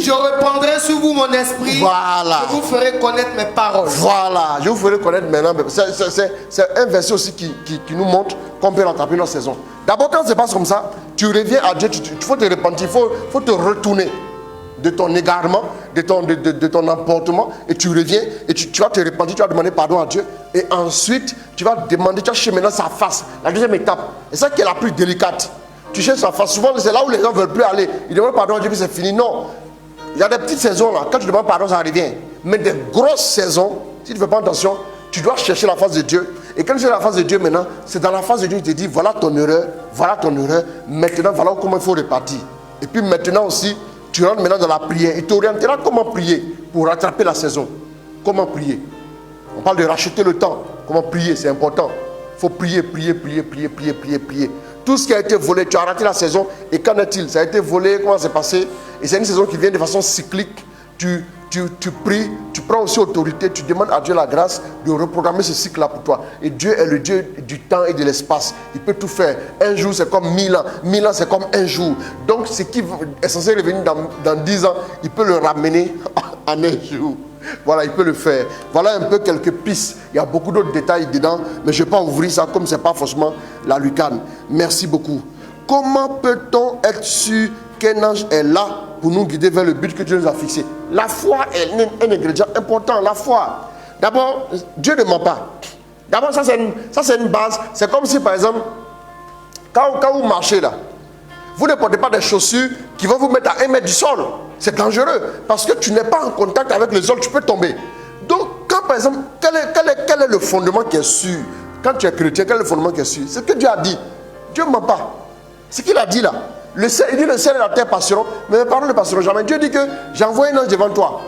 Je répandrai sur vous mon esprit. Voilà. Je vous ferai connaître mes paroles. Voilà, je vous ferai connaître maintenant. C'est un verset aussi qui nous montre qu'on peut rattraper notre saison. D'abord, quand ça se passe comme ça, tu reviens à Dieu, il faut te repentir, il faut te retourner de ton égarement, de ton emportement, et tu reviens et tu vas te repentir, tu vas demander pardon à Dieu, et ensuite tu vas demander, tu vas chercher maintenant sa face, la deuxième étape, et ça qui est la plus délicate. Tu cherches sa face, souvent c'est là où les gens ne veulent plus aller, ils demandent pardon à Dieu puis c'est fini. Non, il y a des petites saisons là, quand tu demandes pardon ça revient, mais des grosses saisons, si tu ne fais pas attention, tu dois chercher la face de Dieu, et quand tu cherches la face de Dieu maintenant, c'est dans la face de Dieu qu'il te dit voilà ton erreur, maintenant voilà comment il faut repartir. Et puis maintenant aussi, tu rentres maintenant dans la prière. Il t'orientera comment prier pour rattraper la saison. Comment prier? On parle de racheter le temps. Comment prier? C'est important. Il faut prier. Tout ce qui a été volé, tu as raté la saison. Et qu'en est-il? Ça a été volé, comment c'est passé? Et c'est une saison qui vient de façon cyclique. Tu pries, tu prends aussi autorité, tu demandes à Dieu la grâce de reprogrammer ce cycle-là pour toi. Et Dieu est le Dieu du temps et de l'espace. Il peut tout faire. Un jour, c'est comme 1000 ans. 1000 ans, c'est comme un jour. Donc, ce qui est censé revenir dans 10 ans, il peut le ramener en un jour. Voilà, il peut le faire. Voilà un peu quelques pistes. Il y a beaucoup d'autres détails dedans, mais je ne vais pas ouvrir ça comme ce n'est pas forcément la lucane. Merci beaucoup. Comment peut-on être sûr qu'un ange est là pour nous guider vers le but que Dieu nous a fixé? La foi est un ingrédient important. La foi. D'abord, Dieu ne ment pas. D'abord, ça c'est une base. C'est comme si, par exemple, quand vous marchez là, vous ne portez pas des chaussures qui vont vous mettre à 1 mètre du sol. C'est dangereux parce que tu n'es pas en contact avec le sol, tu peux tomber. Donc, quand par exemple, quel est le fondement qui est sûr? Quand tu es chrétien, quel est le fondement qui est sûr? C'est ce que Dieu a dit. Dieu ne ment pas. Ce qu'il a dit là. Il dit le ciel et la terre passeront, mais mes paroles ne passeront jamais. Dieu dit que j'envoie un ange devant toi.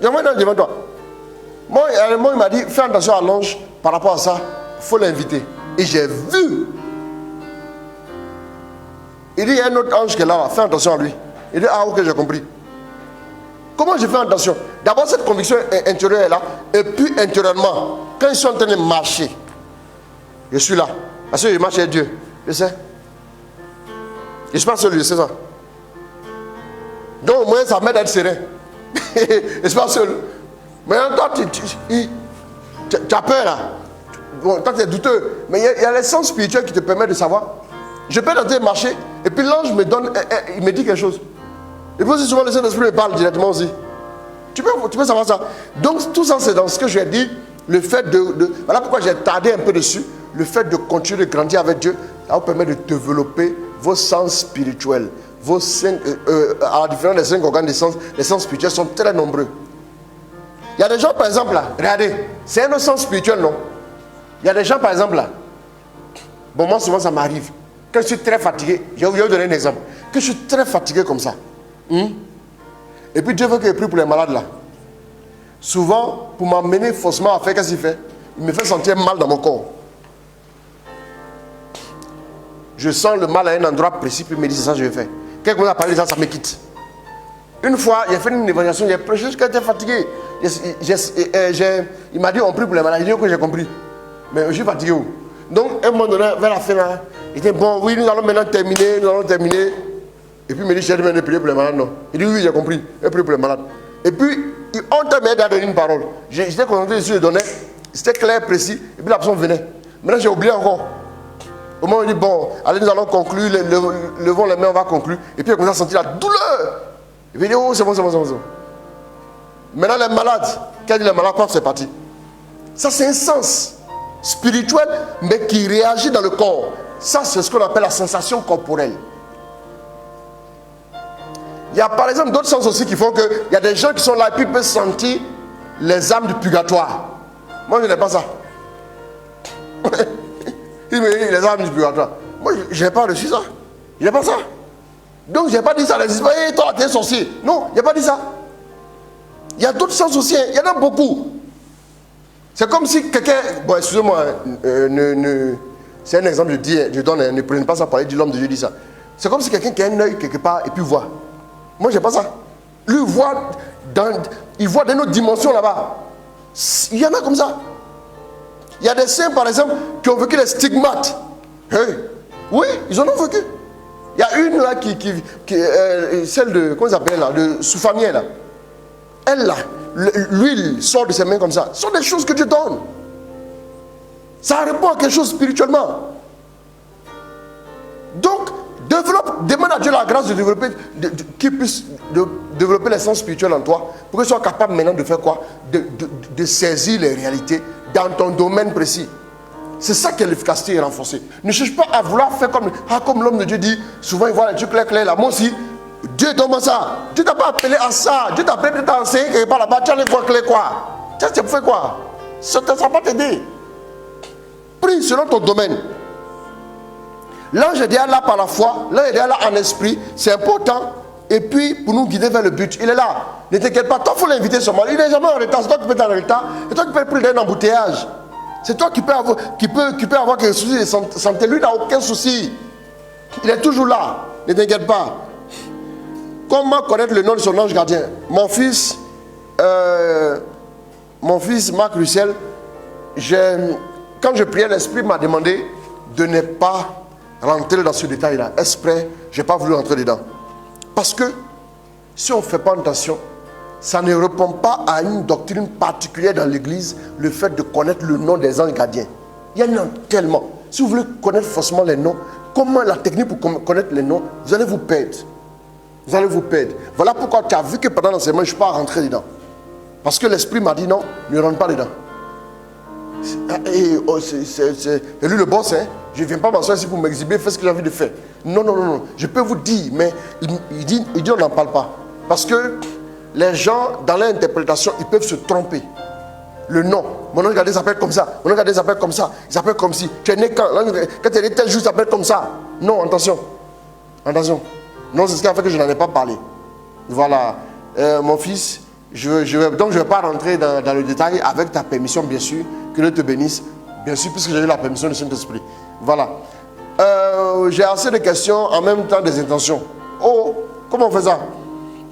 J'envoie un ange devant toi. Moi, il m'a dit, fais attention à l'ange par rapport à ça, il faut l'inviter. Et j'ai vu. Il dit, il y a un autre ange qui est là, fais attention à lui. Il dit, ah ok, j'ai compris. Comment je fais attention? D'abord, cette conviction intérieure est là, et puis intérieurement, quand ils sont en train de marcher, je suis là. Parce que je marche avec Dieu, je sais. Je ne suis pas seul, je sais ça. Donc au moins ça m'aide à être serein. Je ne suis pas seul. Mais toi, tu as peur là. Bon, toi tu es douteux. Mais il y a les sens spirituels qui te permettent de savoir. Je peux tenter de marcher et puis l'ange me donne, il me dit quelque chose. Et puis aussi souvent le Saint-Esprit me parle directement aussi. Tu peux savoir ça. Donc tout ça c'est dans ce que je ai dit. Le fait voilà pourquoi j'ai tardé un peu dessus. Le fait de continuer de grandir avec Dieu, Ça vous permet de développer vos sens spirituels. Vos cinq, à la différence des 5 organes des sens, les sens spirituels sont très nombreux. Il y a des gens, par exemple, là, regardez, c'est un autre sens spirituel, non? Il y a des gens, par exemple, là, bon, moi, souvent, ça m'arrive. Quand je suis très fatigué, je vais vous donner un exemple. Que je suis très fatigué comme ça. Et puis, Dieu veut que je prie pour les malades, là. Souvent, pour m'amener faussement à faire, qu'est-ce qu'il fait? Il me fait sentir mal dans mon corps. Je sens le mal à un endroit précis, puis il me dit, c'est ça que je vais faire. Quelqu'un m'a parlé de ça, ça me quitte. Une fois, il a fait une évaluation, j'ai prêché jusqu'à être fatigué. Il m'a dit, on prie pour les malades. J'ai dit, ok, j'ai compris. Mais je suis fatigué où? Donc, à un moment donné, vers la fin, là, il dit, bon, oui, nous allons maintenant terminer, Et puis, il me dit, j'ai demandé de prier pour les malades, non. Il dit, oui, j'ai compris, je prie pour les malades. Et puis, on t'a mis à donner une parole. J'étais concentré sur le donner, c'était clair, précis, et puis la personne venait. Maintenant, j'ai oublié encore. Au moment où il dit, bon, allez, nous allons conclure, levons les mains, on va conclure. Et puis, il commence à sentir la douleur. Et puis, il dit, oh, c'est bon. Maintenant, les malades, quand dit les malades, c'est parti. Ça, c'est un sens spirituel, mais qui réagit dans le corps. Ça, c'est ce qu'on appelle la sensation corporelle. Il y a par exemple d'autres sens aussi qui font qu'il y a des gens qui sont là et puis ils peuvent sentir les âmes du purgatoire. Moi, je n'ai pas ça. Il me dit les âmes du purgatoire. Moi, je n'ai pas reçu ça. Je n'ai pas ça. Donc, je n'ai pas dit ça. N'hésite pas, hey, toi, t'es sorcier. Non, je n'ai pas dit ça. Il y a d'autres sens aussi. Il y en a beaucoup. C'est comme si quelqu'un. Bon, excusez-moi. C'est un exemple, je donne. Ne prenez pas ça pour aller dire l'homme de Dieu dit ça. C'est comme si quelqu'un qui a un œil quelque part et puis voit. Moi, je n'ai pas ça. Lui, il voit dans notre dimension là-bas. Il y en a comme ça. Il y a des saints, par exemple, qui ont vécu les stigmates. Hey. Oui, ils en ont vécu. Il y a une là celle de, comment ça s'appelle là, de Soufamier là. Elle là, l'huile sort de ses mains comme ça. Ce sont des choses que Dieu donne. Ça répond à quelque chose spirituellement. Donc, demande à Dieu la grâce de développer, qu'il puisse développer les sens spirituels en toi, pour que tu sois capable maintenant de faire quoi? De saisir les réalités dans ton domaine précis. C'est ça que l'efficacité est renforcée. Ne cherche pas à vouloir faire comme l'homme de Dieu dit. Souvent il voit les trucs clairs là. Moi aussi, Dieu donne ça. Dieu t'a pas appelé à ça. Dieu t'a appelé peut-être à enseigner quelque part là-bas. Tu allais voir clair quoi? Tu as fait quoi? Ça ne va pas t'aider. Prie selon ton domaine. L'ange est déjà là par la foi, l'ange est déjà là en esprit, c'est important. Et puis, pour nous guider vers le but, il est là. Ne t'inquiète pas, toi, il faut l'inviter seulement. Il n'est jamais en retard, c'est toi qui peux être en retard. C'est toi qui peux être pris d'un embouteillage. C'est toi qui peux avoir quelques soucis de santé. Lui n'a aucun souci. Il est toujours là. Ne t'inquiète pas. Comment connaître le nom de son ange gardien? Mon fils Marc Russell, quand je priais, l'esprit m'a demandé de ne pas rentrer dans ce détail-là. Exprès, je n'ai pas voulu rentrer dedans. Parce que si on ne fait pas attention, ça ne répond pas à une doctrine particulière dans l'église, le fait de connaître le nom des anges gardiens. Il y en a tellement. Si vous voulez connaître forcément les noms, comment la technique pour connaître les noms, vous allez vous perdre. Vous allez vous perdre. Voilà pourquoi tu as vu que pendant l'enseignement, je ne suis pas rentré dedans. Parce que l'esprit m'a dit non, ne rentre pas dedans. Et lui le boss, hein, je ne viens pas m'asseoir ici pour m'exhiber, fais ce que j'ai envie de faire. Non. Je peux vous dire, mais il dit on n'en parle pas. Parce que les gens, dans leur interprétation, ils peuvent se tromper. Le nom. Mon ange gardien s'appelle comme ça. Mon ange gardien s'appelle comme ça. Il s'appelle comme si. Tu es né quand? Quand tu es né tel jour, il s'appelle comme ça. Non, attention. Attention. Non, c'est ce qui a fait que je n'en ai pas parlé. Voilà. Mon fils, donc je ne vais pas rentrer dans le détail avec ta permission, bien sûr. Que Dieu te bénisse. Bien sûr, puisque j'ai eu la permission du Saint-Esprit. Voilà. J'ai assez de questions, en même temps des intentions. Oh, comment on fait ça?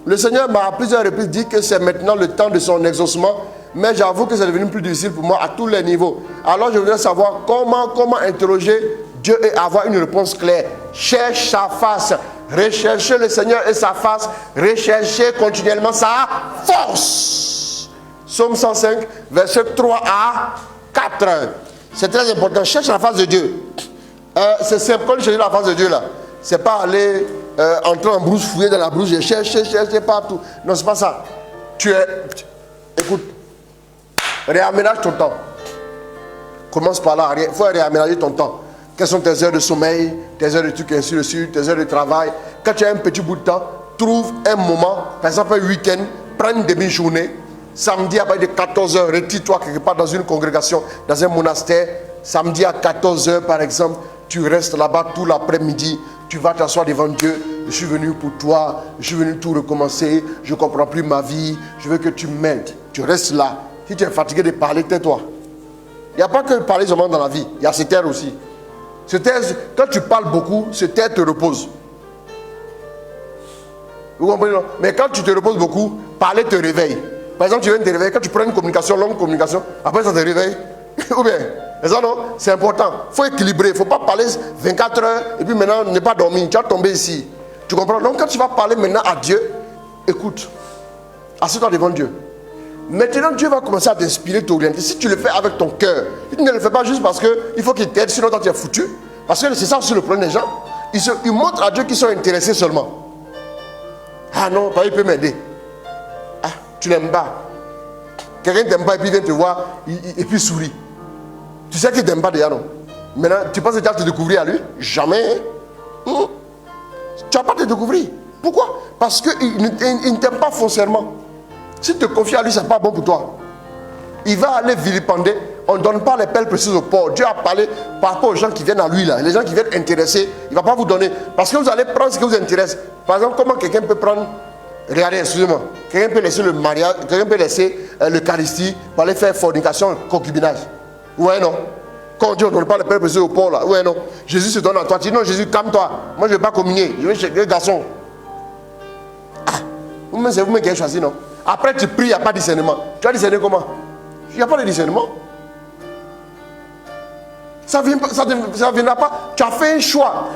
Le Seigneur m'a à plusieurs reprises dit que c'est maintenant le temps de son exaucement. Mais j'avoue que c'est devenu plus difficile pour moi à tous les niveaux. Alors je voudrais savoir comment interroger Dieu et avoir une réponse claire. Cherche sa face. Recherchez le Seigneur et sa face. Recherchez continuellement sa force. Psaume 105, verset 3 à 4. C'est très important. Cherche la face de Dieu. C'est simple. Quand je cherche la face de Dieu là, c'est pas aller entrer en brousse, fouiller dans la brousse, et chercher partout. Non, c'est pas ça. Écoute, réaménage ton temps. Commence par là. Il faut réaménager ton temps. Quelles sont tes heures de sommeil, tes heures de trucs ainsi de suite, tes heures de travail. Quand tu as un petit bout de temps, trouve un moment, par exemple un week-end, prends une demi-journée. Samedi à partir de 14h, retire-toi quelque part dans une congrégation, dans un monastère. Samedi à 14h par exemple, tu restes là-bas tout l'après-midi. Tu vas t'asseoir devant Dieu. Je suis venu pour toi, je suis venu tout recommencer. Je ne comprends plus ma vie, je veux que tu m'aides. Tu restes là. Si tu es fatigué de parler, tais-toi. Il n'y a pas que parler seulement dans la vie, il y a se taire aussi. Se taire, quand tu parles beaucoup, se taire te repose. Vous comprenez, non? Mais quand tu te reposes beaucoup, parler te réveille. Par exemple, tu viens de te réveiller, quand tu prends une communication, longue communication, après ça te réveille. Ou bien, c'est ça non? C'est important. Il faut équilibrer, il ne faut pas parler 24 heures et puis maintenant ne pas dormir. Tu vas tomber ici. Tu comprends? Donc quand tu vas parler maintenant à Dieu, écoute, assieds-toi devant Dieu. Maintenant, Dieu va commencer à t'inspirer, t'orienter. Si tu le fais avec ton cœur, tu ne le fais pas juste parce qu'il faut qu'il t'aide, sinon toi tu es foutu. Parce que c'est ça aussi le problème des gens. Ils montrent à Dieu qu'ils sont intéressés seulement. Ah non, il peut m'aider. Ah, tu n'aimes pas. Quelqu'un ne t'aime pas et puis vient te voir et puis sourit. Tu sais qu'il ne t'aime pas déjà, non? Maintenant, tu penses que tu vas te découvrir à lui? Jamais. Tu ne vas pas te découvrir. Pourquoi? Parce qu'il ne t'aime pas foncièrement. Si tu te confies à lui, ce n'est pas bon pour toi. Il va aller vilipender. On ne donne pas les perles précieuses au pauvre. Dieu a parlé par rapport aux gens qui viennent à lui, là. Les gens qui viennent intéressés, il ne va pas vous donner. Parce que vous allez prendre ce qui vous intéresse. Par exemple, comment quelqu'un peut prendre... Regardez, excusez-moi. Quelqu'un peut laisser le mariage, quelqu'un peut laisser l'Eucharistie pour aller faire fornication, concubinage. Ouais, non? Quand Dieu ne donne pas les perles précieuses au pauvre, là. Ouais, non? Jésus se donne à toi. Tu dis non, Jésus, calme-toi. Moi, je ne vais pas communier. Je vais chez les garçons. Ah, c'est vous-même qui avez choisi, non? Après, tu pries, il n'y a pas de discernement. Tu vas discerner comment? Il n'y a pas de discernement. Ça ne viendra pas. Tu as fait un choix.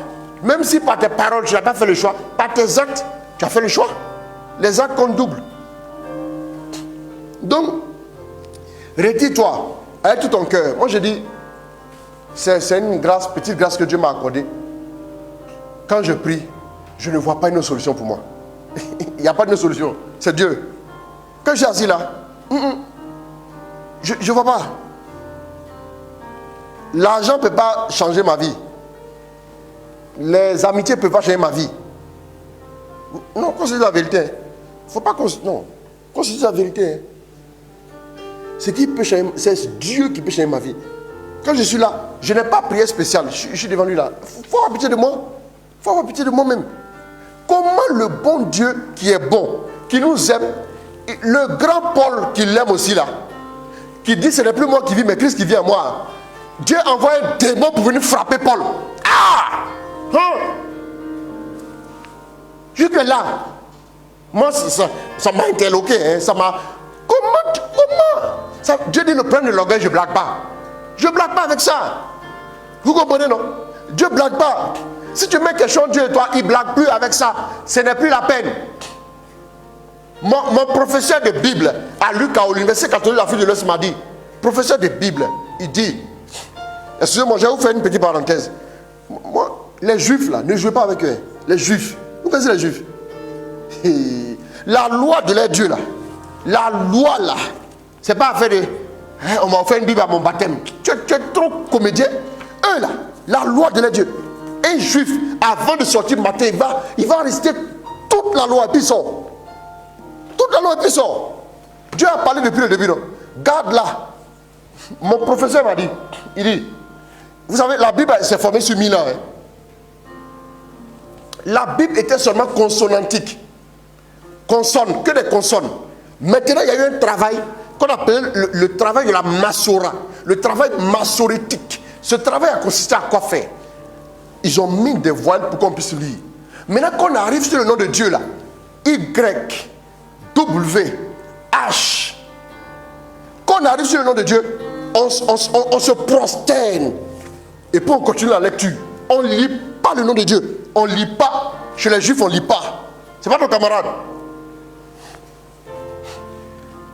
Même si par tes paroles, tu n'as pas fait le choix, par tes actes, tu as fait le choix. Les actes comptent double. Donc, retire-toi avec tout ton cœur. Moi, je dis, c'est une grâce, petite grâce que Dieu m'a accordée. Quand je prie, je ne vois pas une solution pour moi. Il n'y a pas de solution. C'est Dieu. Quand je suis assis là, je ne vois pas. L'argent ne peut pas changer ma vie. Les amitiés ne peuvent pas changer ma vie. Non, considère la vérité. Il ne faut pas non, considère la vérité. Ce qui peut changer, c'est Dieu qui peut changer ma vie. Quand je suis là, je n'ai pas prière spéciale. Je suis devant lui là. Il faut avoir pitié de moi. Il faut avoir pitié de moi-même. Comment le bon Dieu qui est bon, qui nous aime, le grand Paul qui l'aime aussi là, qui dit ce n'est plus moi qui vis mais Christ qui vit en moi. Dieu envoie un démon pour venir frapper Paul. Ah! Jusque là, moi ça m'a interloqué. Hein, ça m'a... Comment ça, Dieu dit ne prendre de l'orgueil, je ne blague pas. Je ne blague pas avec ça. Vous comprenez, non? Dieu ne blague pas. Si tu mets quelque chose Dieu et toi, il ne blague plus avec ça. Ce n'est plus la peine. Mon professeur de Bible à Lucas, à l'université catholique de l'Afrique de l'Ouest m'a dit, professeur de Bible, il dit, excusez-moi, je vais vous faire une petite parenthèse. Moi, les juifs là, ne jouez pas avec eux. Les juifs, vous connaissez les juifs? La loi de leur Dieu là, la loi là, c'est pas affaire de, on m'a offert une Bible à mon baptême. Tu es trop comédien. Eux là, la loi de leur Dieu. Un juif, avant de sortir le matin, il va réciter toute la loi et puis il sort. Toute la loi et puis sort. Dieu a parlé depuis le début, non? Garde là. Mon professeur m'a dit, il dit, vous savez, la Bible s'est formée sur 1000 ans. Hein? La Bible était seulement consonantique. Consonne, que des consonnes. Maintenant, il y a eu un travail qu'on appelle le travail de la massora. Le travail massorétique. Ce travail a consisté à quoi faire? Ils ont mis des voiles pour qu'on puisse lire. Maintenant qu'on arrive sur le nom de Dieu là, Y, W, H. Quand on arrive sur le nom de Dieu, on se prosterne. Et puis on continue la lecture. On ne lit pas le nom de Dieu. On ne lit pas. Chez les juifs, on ne lit pas. C'est pas ton camarade.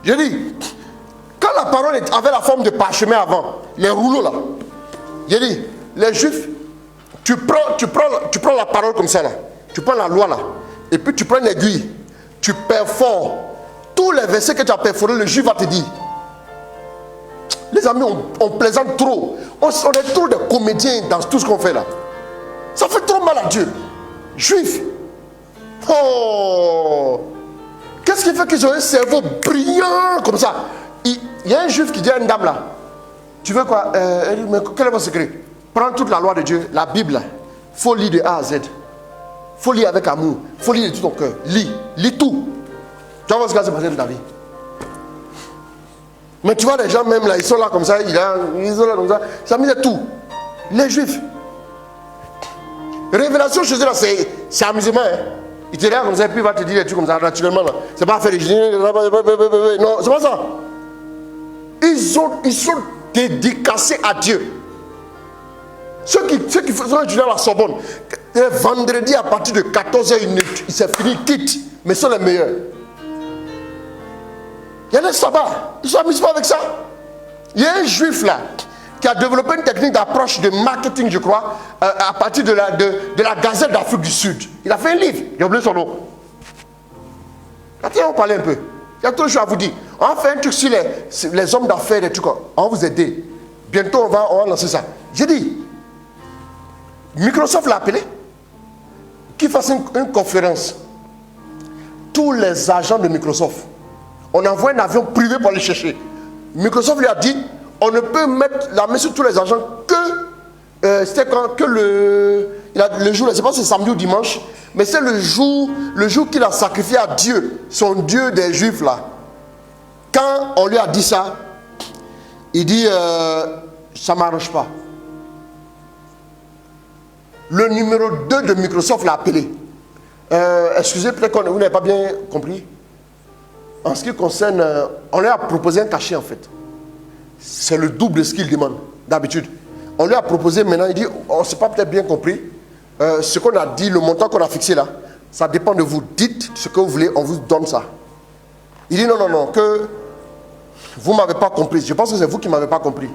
Je dis, quand la parole avait la forme de parchemin avant, les rouleaux là, j'ai dit, les juifs, tu prends la parole comme ça là, tu prends la loi là, et puis tu prends l'aiguille, tu perfores tous les versets que tu as perforés, le juif va te dire, Les amis, on plaisante trop. On est trop de comédiens dans tout ce qu'on fait là. Ça fait trop mal à Dieu. Juifs. Oh. Qu'est-ce qui fait qu'ils ont un cerveau brillant comme ça? Il y a un juif qui dit à une dame là, tu veux quoi? Elle dit, mais quel est votre secret? Prends toute la loi de Dieu, la Bible. Faut lire de A à Z. Faut lire avec amour. Faut lire de tout ton cœur. Lis tout. Tu vas voir ce qui va se passer dans ta vie. Mais tu vois les gens même là, ils sont là comme ça, ils sont là comme ça. Ça met tout. Les juifs. Révélation chez eux là, c'est amusement. Hein. Il te regarde comme ça, puis il va te dire des trucs comme ça naturellement. C'est pas faire des... Non, c'est pas ça. Ils sont dédicacés à Dieu. Ceux qui font étudier à la Sorbonne, vendredi à partir de 14h, c'est fini, quitte. Mais ils sont les meilleurs. Il y a les sabbats. Ils ne s'amusent pas avec ça. Il y a un juif là qui a développé une technique d'approche de marketing, je crois, à partir de la Gazette d'Afrique du Sud. Il a fait un livre. J'ai oublié son nom. Attends, on va parler un peu. Il y a trop de choses à vous dire. On va faire un truc sur les hommes d'affaires, des trucs. On va vous aider. Bientôt, on va lancer ça. J'ai dit, Microsoft l'a appelé. Qu'il fasse une conférence. Tous les agents de Microsoft. On envoie un avion privé pour aller chercher. Microsoft lui a dit, on ne peut mettre la main sur tous les agents que le jour, je ne sais pas si c'est samedi ou dimanche, mais c'est le jour qu'il a sacrifié à Dieu, son Dieu des Juifs là. Quand on lui a dit ça, il dit, ça ne m'arrange pas. Le numéro 2 de Microsoft l'a appelé. Excusez, peut-être que vous n'avez pas bien compris. En ce qui concerne, on lui a proposé un cachet en fait. C'est le double de ce qu'il demande d'habitude. On lui a proposé maintenant, il dit, on ne s'est pas peut-être bien compris. Ce qu'on a dit, le montant qu'on a fixé là, ça dépend de vous. Dites ce que vous voulez, on vous donne ça. Il dit non, que vous ne m'avez pas compris. Je pense que c'est vous qui ne m'avez pas compris.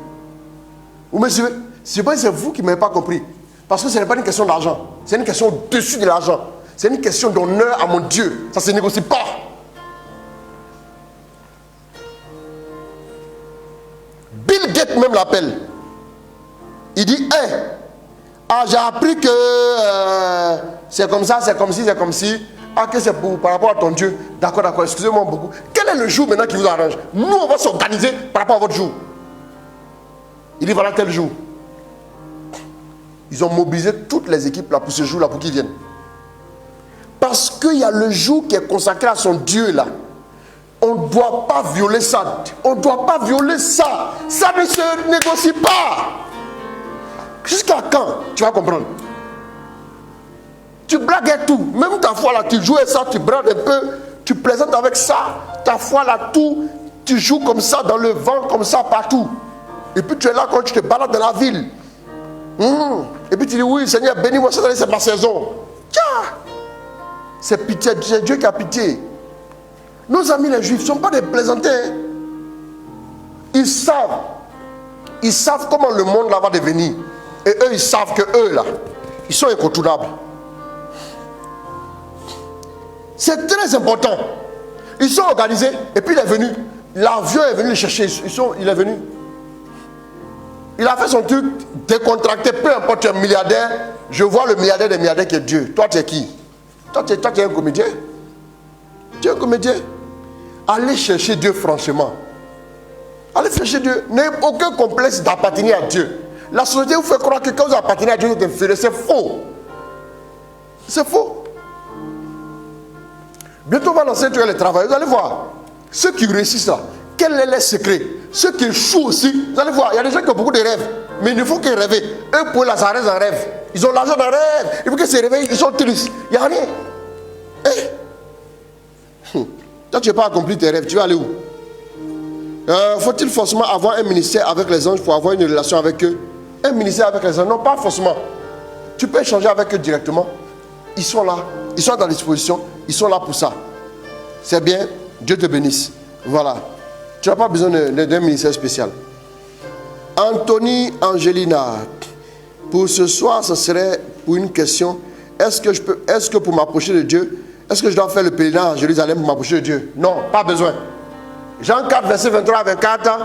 Vous me suivez? Je pense que c'est vous qui ne m'avez pas compris. Parce que ce n'est pas une question d'argent. C'est une question au-dessus de l'argent. C'est une question d'honneur à mon Dieu. Ça ne se négocie pas. Bill Gates même l'appelle. Il dit, hey, j'ai appris que c'est comme ça, c'est comme ci, c'est comme ci. Ah, que c'est par rapport à ton Dieu. D'accord, excusez-moi beaucoup. Quel est le jour maintenant qui vous arrange? Nous, on va s'organiser par rapport à votre jour. Il dit, voilà tel jour. Ils ont mobilisé toutes les équipes là pour ce jour-là, pour qu'ils viennent. Parce qu'il y a le jour qui est consacré à son Dieu là. On ne doit pas violer ça. On ne doit pas violer ça. Ça ne se négocie pas. Jusqu'à quand? Tu vas comprendre. Tu blagues et tout. Même ta foi là, tu joues et ça, tu brades un peu. Tu plaisantes avec ça. Ta foi là, tout. Tu joues comme ça, dans le vent, comme ça, partout. Et puis tu es là quand tu te balades dans la ville. Et puis tu dis, oui, Seigneur, bénis-moi, cette année, c'est ma saison. Tiens, c'est pitié, c'est Dieu qui a pitié. Nos amis les Juifs ne sont pas des plaisantins. Ils savent comment le monde là va devenir. Et eux, ils savent que eux là, ils sont incontournables. C'est très important. Ils sont organisés et puis il est venu. L'avion est venu le chercher. Il est venu. Il a fait son truc décontracté. Peu importe, tu es un milliardaire. Je vois le milliardaire des milliardaires qui est Dieu. Toi, tu es qui? Toi, tu es un comédien. Tu es un comédien. Allez chercher Dieu franchement. Allez chercher Dieu. N'ayez aucun complexe d'appartenir à Dieu. La société vous fait croire que quand vous appartenez à Dieu, vous êtes inférieur. C'est faux. C'est faux. Bientôt, on va lancer les travailleurs. Vous allez voir. Ceux qui réussissent là, quel est leur secret? Ceux qui échouent aussi, vous allez voir, il y a des gens qui ont beaucoup de rêves. Mais il ne faut qu'ils rêvent. Eux, pour la ça reste un rêve. Ils ont l'argent d'un rêve. Il faut qu'ils se réveillent, ils sont tristes. Il n'y a rien. Toi, tu n'as pas accompli tes rêves. Tu vas aller où? Faut-il forcément avoir un ministère avec les anges pour avoir une relation avec eux? Un ministère avec les anges? Non, pas forcément. Tu peux échanger avec eux directement. Ils sont là. Ils sont à ta disposition. Ils sont là pour ça. C'est bien. Dieu te bénisse. Voilà. Tu n'as pas besoin d'un ministère spécial. Anthony Angelina. Pour ce soir, ce serait pour une question. Est-ce que pour m'approcher de Dieu, est-ce que je dois faire le pèlerinage à Jérusalem pour m'approcher de Dieu? Non, pas besoin. Jean 4, verset 23 à 24.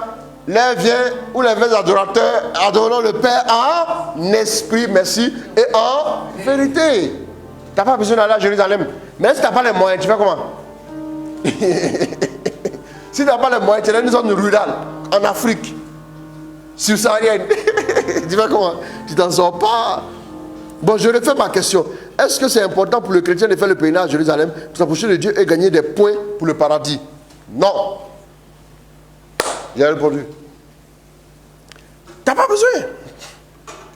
les viens ou les vrais adorateurs adoreront le Père en esprit, merci, et en vérité. Tu n'as pas besoin d'aller à Jérusalem. Mais si tu n'as pas les moyens, tu fais comment? Si tu n'as pas les moyens, tu es dans une zone rurale, en Afrique, subsaharienne. Tu fais comment? Tu t'en sors pas. Bon, je refais ma question. Est-ce que c'est important pour le chrétien de faire le pèlerinage à Jérusalem pour s'approcher de Dieu et gagner des points pour le paradis? Non. J'ai répondu. Tu n'as pas besoin.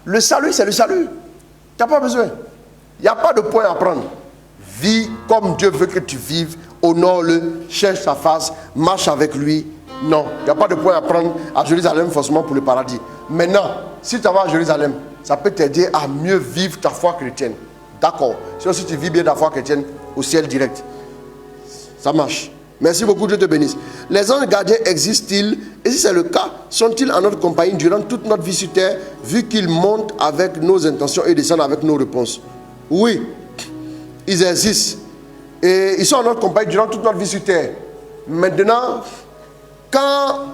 Le salut, c'est le salut. Tu n'as pas besoin. Il n'y a pas de point à prendre. Vis comme Dieu veut que tu vives. Honore-le, cherche sa face, marche avec lui. Non, il n'y a pas de point à prendre à Jérusalem forcément pour le paradis. Maintenant, si tu vas à Jérusalem, ça peut t'aider à mieux vivre ta foi chrétienne. D'accord. Sinon, si tu vis bien ta foi chrétienne, au ciel direct. Ça marche. Merci beaucoup, Dieu te bénisse. Les anges gardiens existent-ils? Et si c'est le cas, sont-ils en notre compagnie durant toute notre vie sur terre, vu qu'ils montent avec nos intentions et descendent avec nos réponses? Oui, ils existent. Et ils sont en notre compagnie durant toute notre vie sur terre. Maintenant, quand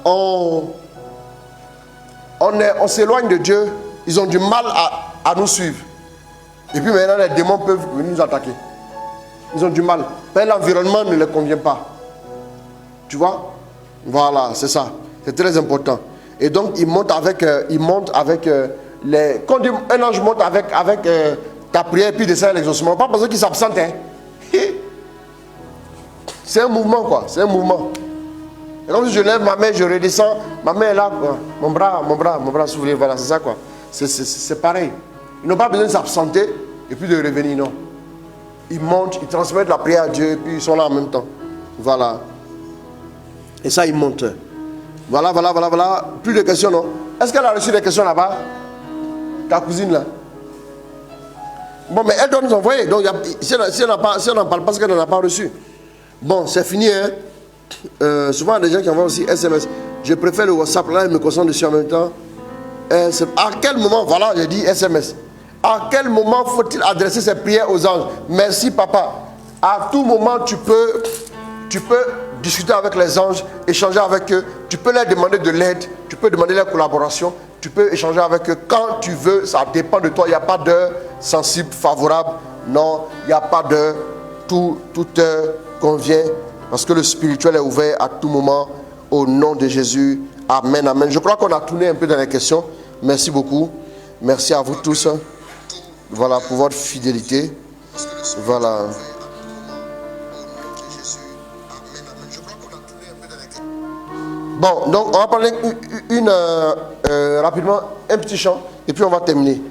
on s'éloigne de Dieu, ils ont du mal à nous suivre. Et puis maintenant, les démons peuvent venir nous attaquer. Ils ont du mal. Mais l'environnement ne leur convient pas. Tu vois? Voilà, c'est ça. C'est très important. Et donc, ils montent avec les... Quand un ange monte avec ta prière et puis descend l'exaucement, pas besoin qu'il s'absente. Hein? C'est un mouvement, quoi. C'est un mouvement. Et comme si je lève ma main, je redescends, ma main est là, quoi. Mon bras s'ouvre, voilà, c'est ça, quoi. C'est pareil. Ils n'ont pas besoin de s'absenter et puis de revenir, non. Ils montent, ils transmettent la prière à Dieu et puis ils sont là en même temps. Voilà. Et ça, ils montent. Voilà. Plus de questions, non? Est-ce qu'elle a reçu des questions là-bas? Ta cousine, là? Bon, mais elle doit nous envoyer. Donc, si on n'en parle pas, c'est qu'elle n'en a pas reçu. Bon, c'est fini, hein? Souvent, il y a des gens qui envoient aussi SMS. Je préfère le WhatsApp, là, je me concentre dessus en même temps. À quel moment, voilà, j'ai dit SMS. À quel moment faut-il adresser ces prières aux anges? Merci, papa. À tout moment, tu peux discuter avec les anges, échanger avec eux. Tu peux leur demander de l'aide, tu peux demander leur collaboration. Tu peux échanger avec eux quand tu veux, ça dépend de toi. Il n'y a pas d'heure sensible, favorable. Non, il n'y a pas d'heure. Toute heure convient. Parce que le spirituel est ouvert à tout moment. Au nom de Jésus. Amen, amen. Je crois qu'on a tourné un peu dans les questions. Merci beaucoup. Merci à vous tous. Voilà, pour votre fidélité. Voilà. Bon, donc on va parler rapidement, un petit chant, et puis on va terminer.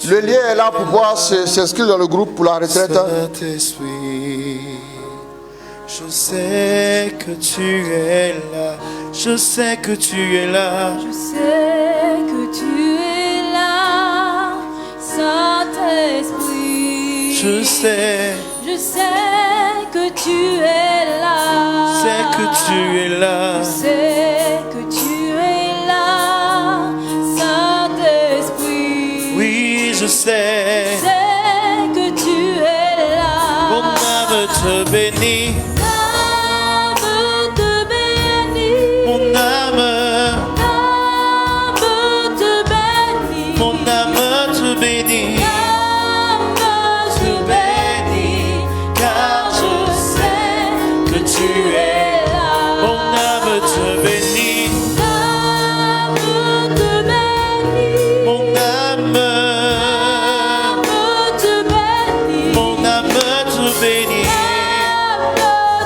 Le lien est là pour pouvoir s'inscrire dans le groupe pour la retraite. Je sais que tu es là, je sais que tu es là. Je sais que tu es là, Saint-Esprit. Je sais que tu es là. Je sais que tu es là. Je sais que tu es là, Saint-Esprit. Oui, je sais que tu es là. Mon âme te bénit. Mon âme te bénit. Mon âme te bénit. Car je sais que tu es là. Mon âme te bénit. Mon âme te bénit. Mon âme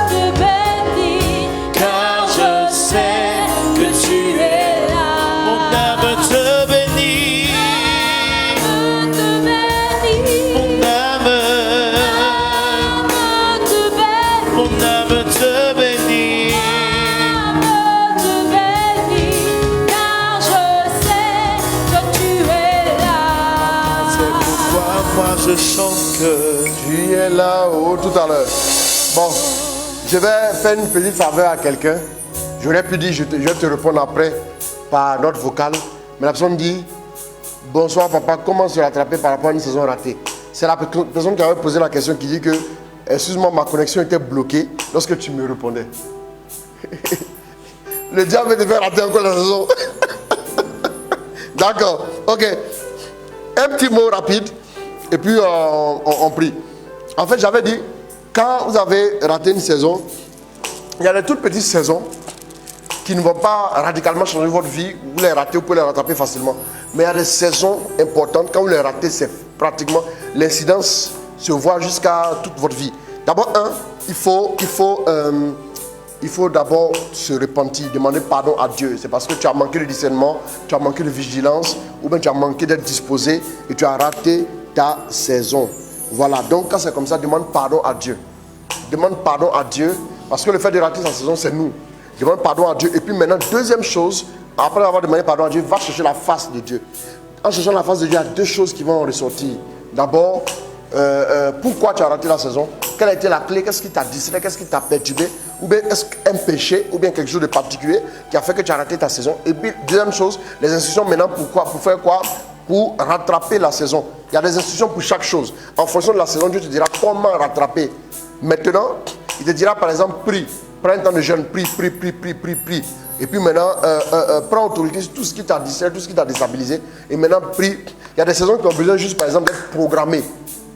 te bénit. Car je sais que tu es là. Mon âme te bénit. Mon âme te bénit. Car je sais que tu es là. C'est pourquoi moi je chante que Tu es là-haut tout à l'heure. Bon, je vais faire une petite faveur à quelqu'un. J'aurais pu dire, je vais te répondre après par note vocale. Mais la personne dit, bonsoir papa, comment se rattraper par rapport à une saison ratée? C'est la personne qui avait posé la question qui dit que, excuse-moi, ma connexion était bloquée lorsque tu me répondais. Le diable veut te faire rater encore la saison. D'accord, ok. Un petit mot rapide, et puis on prie. En fait, j'avais dit, quand vous avez raté une saison, il y a des toutes petites saisons qui ne vont pas radicalement changer votre vie. Vous les ratez, vous pouvez les rattraper facilement. Mais il y a des saisons importantes, quand vous les ratez, c'est pratiquement, l'incidence se voit jusqu'à toute votre vie. D'abord, il faut d'abord se repentir, demander pardon à Dieu. C'est parce que tu as manqué de discernement, tu as manqué de vigilance, ou bien tu as manqué d'être disposé et tu as raté ta saison. Voilà, donc quand c'est comme ça, demande pardon à Dieu. Demande pardon à Dieu, parce que le fait de rater sa saison, c'est nous. Demande pardon à Dieu. Et puis maintenant, deuxième chose, après avoir demandé pardon à Dieu, va chercher la face de Dieu. En cherchant la face de Dieu, il y a deux choses qui vont en ressortir. D'abord, pourquoi tu as raté la saison? Quelle a été la clé? Qu'est-ce qui t'a distrait? Qu'est-ce qui t'a perturbé? Ou bien est-ce qu'un péché ou bien quelque chose de particulier qui a fait que tu as raté ta saison? Et puis, deuxième chose, les instructions maintenant, pour faire quoi? Pour rattraper la saison. Il y a des instructions pour chaque chose. En fonction de la saison, Dieu te dira comment rattraper. Maintenant, il te dira par exemple, prie. Prends un temps de jeûne, prie. Et puis maintenant, prends autorité sur tout ce qui t'a distrait, tout ce qui t'a déstabilisé. Et maintenant, prie. Il y a des saisons qui ont besoin juste, par exemple, d'être programmées.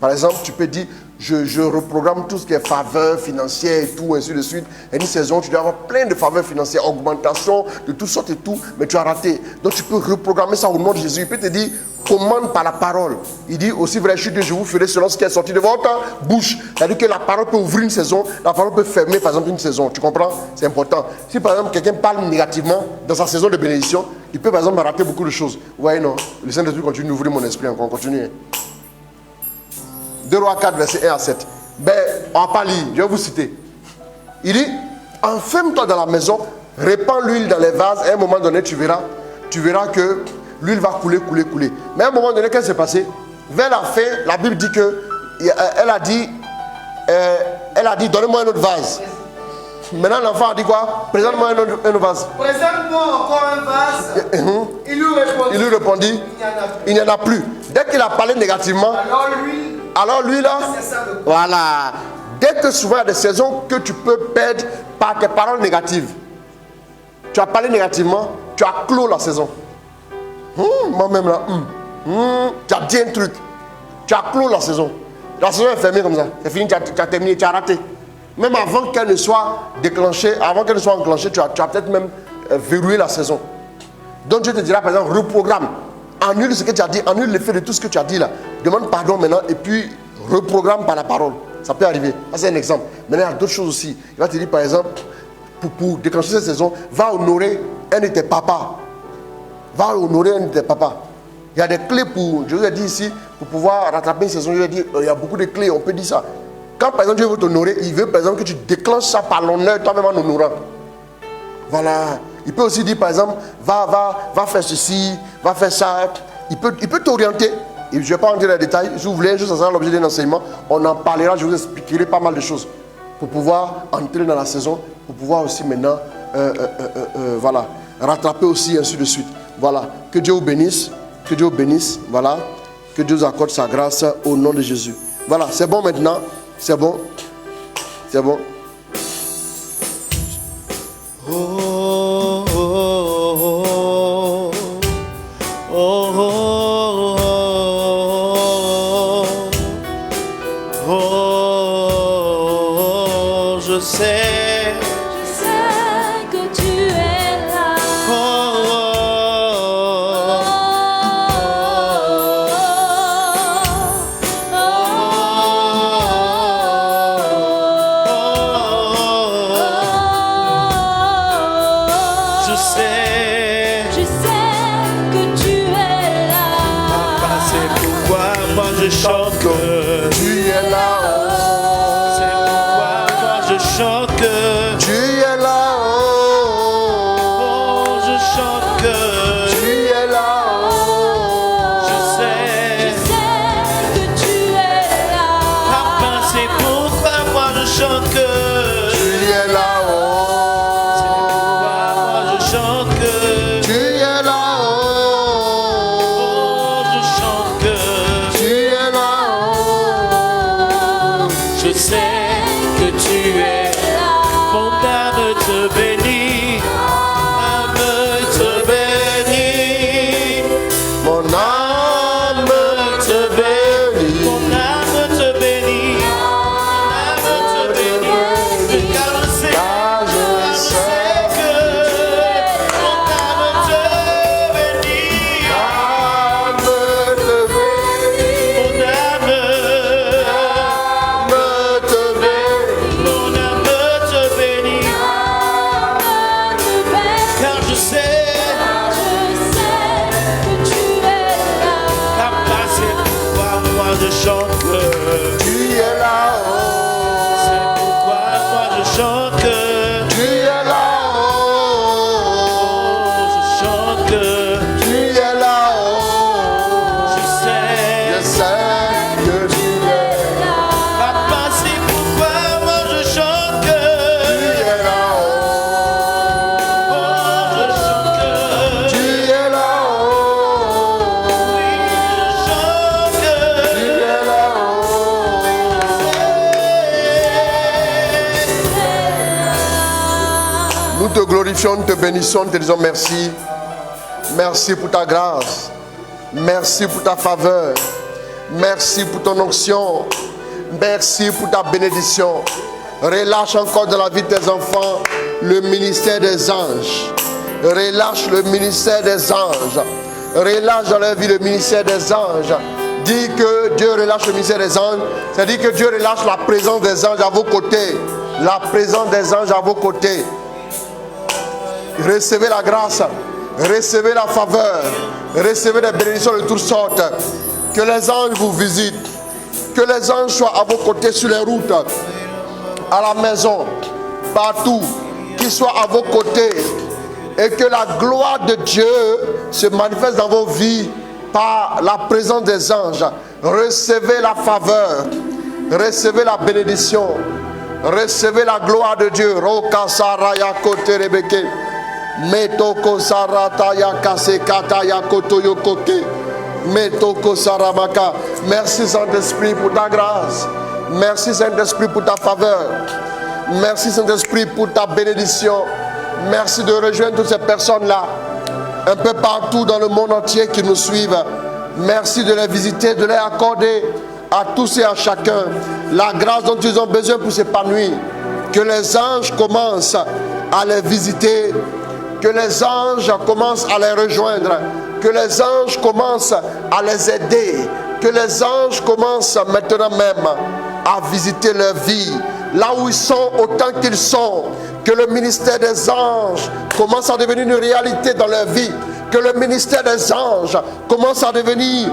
Par exemple, tu peux dire, je reprogramme tout ce qui est faveur financière et tout, ainsi de suite. Et une saison, tu dois avoir plein de faveurs financières, augmentation de toutes sortes et tout, mais tu as raté. Donc tu peux reprogrammer ça au nom de Jésus. Il peut te dire, commande par la parole. Il dit aussi, vrai, je vous ferai selon ce qui est sorti de votre bouche. C'est-à-dire que la parole peut ouvrir une saison, la parole peut fermer, par exemple, une saison. Tu comprends? C'est important. Si par exemple, quelqu'un parle négativement dans sa saison de bénédiction, il peut par exemple rater beaucoup de choses. Vous voyez, non? Le Saint-Esprit continue d'ouvrir mon esprit encore. Continue. 2 Rois 4, verset 1 à 7. Ben, on va pas lire, je vais vous citer. Il dit, enferme-toi dans la maison, répands l'huile dans les vases, et à un moment donné, tu verras que l'huile va couler. Mais à un moment donné, qu'est-ce qui s'est passé? Vers la fin, la Bible dit que, elle a dit, donnez-moi un autre vase. Maintenant, l'enfant a dit quoi? Présente-moi un autre vase. Présente-moi encore un vase. Il lui répondit, il n'y en a plus. Dès qu'il a parlé négativement, alors lui là, voilà. Dès que souvent il y a des saisons que tu peux perdre par tes paroles négatives. Tu as parlé négativement, tu as clos la saison. Moi-même là, tu as dit un truc, tu as clos la saison. La saison est fermée comme ça, c'est fini, tu as terminé, tu as raté. Même avant qu'elle ne soit déclenchée, avant qu'elle ne soit enclenchée, tu as peut-être même verrouillé la saison. Donc Dieu te dira par exemple, reprogramme. Annule ce que tu as dit, annule l'effet de tout ce que tu as dit là. Demande pardon maintenant et puis reprogramme par la parole. Ça peut arriver. Ça c'est un exemple. Maintenant il y a d'autres choses aussi. Il va te dire par exemple, pour déclencher cette saison, va honorer un de tes papas. Va honorer un de tes papas. Il y a des clés pour, je vous ai dit ici, pour pouvoir rattraper une saison, je vous ai dit, il y a beaucoup de clés, on peut dire ça. Quand par exemple Dieu veut t'honorer, il veut par exemple que tu déclenches ça par l'honneur toi-même en honorant. Voilà. Il peut aussi dire par exemple, va faire ceci, va faire ça. Il peut t'orienter. Et je ne vais pas entrer dans les détails. Si vous voulez, juste ça sera l'objet d'un enseignement. On en parlera, je vous expliquerai pas mal de choses. Pour pouvoir entrer dans la saison, pour pouvoir aussi maintenant, voilà, rattraper aussi, ainsi de suite. Voilà. Que Dieu vous bénisse. Que Dieu vous bénisse. Voilà. Que Dieu vous accorde sa grâce au nom de Jésus. Voilà, c'est bon maintenant. C'est bon. C'est bon. Je sais que tu es là. Nous te glorifions, nous te bénissons, nous te disons merci. Merci pour ta grâce. Merci pour ta faveur. Merci pour ton onction. Merci pour ta bénédiction. Relâche encore dans la vie de tes enfants le ministère des anges. Relâche le ministère des anges. Relâche dans leur vie le ministère des anges. Dis que Dieu relâche le ministère des anges. C'est-à-dire que Dieu relâche la présence des anges à vos côtés. La présence des anges à vos côtés. Recevez la grâce. Recevez la faveur. Recevez des bénédictions de toutes sortes. Que les anges vous visitent. Que les anges soient à vos côtés sur les routes, à la maison, partout. Qu'ils soient à vos côtés. Et que la gloire de Dieu se manifeste dans vos vies par la présence des anges. Recevez la faveur. Recevez la bénédiction. Recevez la gloire de Dieu. Roka saraya kote rebeke. Metoko sarata ya kasekata ya kotoyo koke. Metoko saramaka. Merci Saint-Esprit pour ta grâce. Merci Saint-Esprit pour ta faveur. Merci Saint-Esprit pour ta bénédiction. Merci de rejoindre toutes ces personnes-là, un peu partout dans le monde entier qui nous suivent. Merci de les visiter, de les accorder à tous et à chacun la grâce dont ils ont besoin pour s'épanouir. Que les anges commencent à les visiter. Que les anges commencent à les rejoindre. Que les anges commencent à les aider. Que les anges commencent maintenant même à visiter leur vie. Là où ils sont, autant qu'ils sont. Que le ministère des anges commence à devenir une réalité dans leur vie. Que le ministère des anges commence à devenir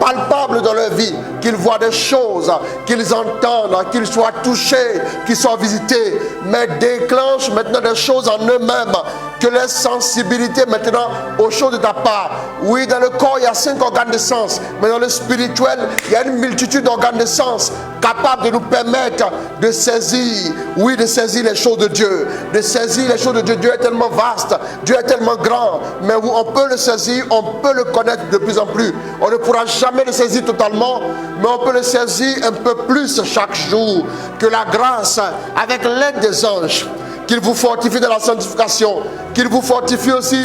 palpable dans leur vie. Qu'ils voient des choses, qu'ils entendent, qu'ils soient touchés, qu'ils soient visités. Mais déclenche maintenant des choses en eux-mêmes. Que les sensibilités maintenant aux choses de ta part. Oui, dans le corps, il y a 5 organes de sens. Mais dans le spirituel, il y a une multitude d'organes de sens capables de nous permettre de saisir, oui, de saisir les choses de Dieu. De saisir les choses de Dieu. Dieu est tellement vaste, Dieu est tellement grand. Mais où on peut le saisir, on peut le connaître de plus en plus. On ne pourra jamais le saisir totalement, mais on peut le saisir un peu plus chaque jour. Que la grâce, avec l'aide des anges, qu'il vous fortifie dans la sanctification, qu'il vous fortifie aussi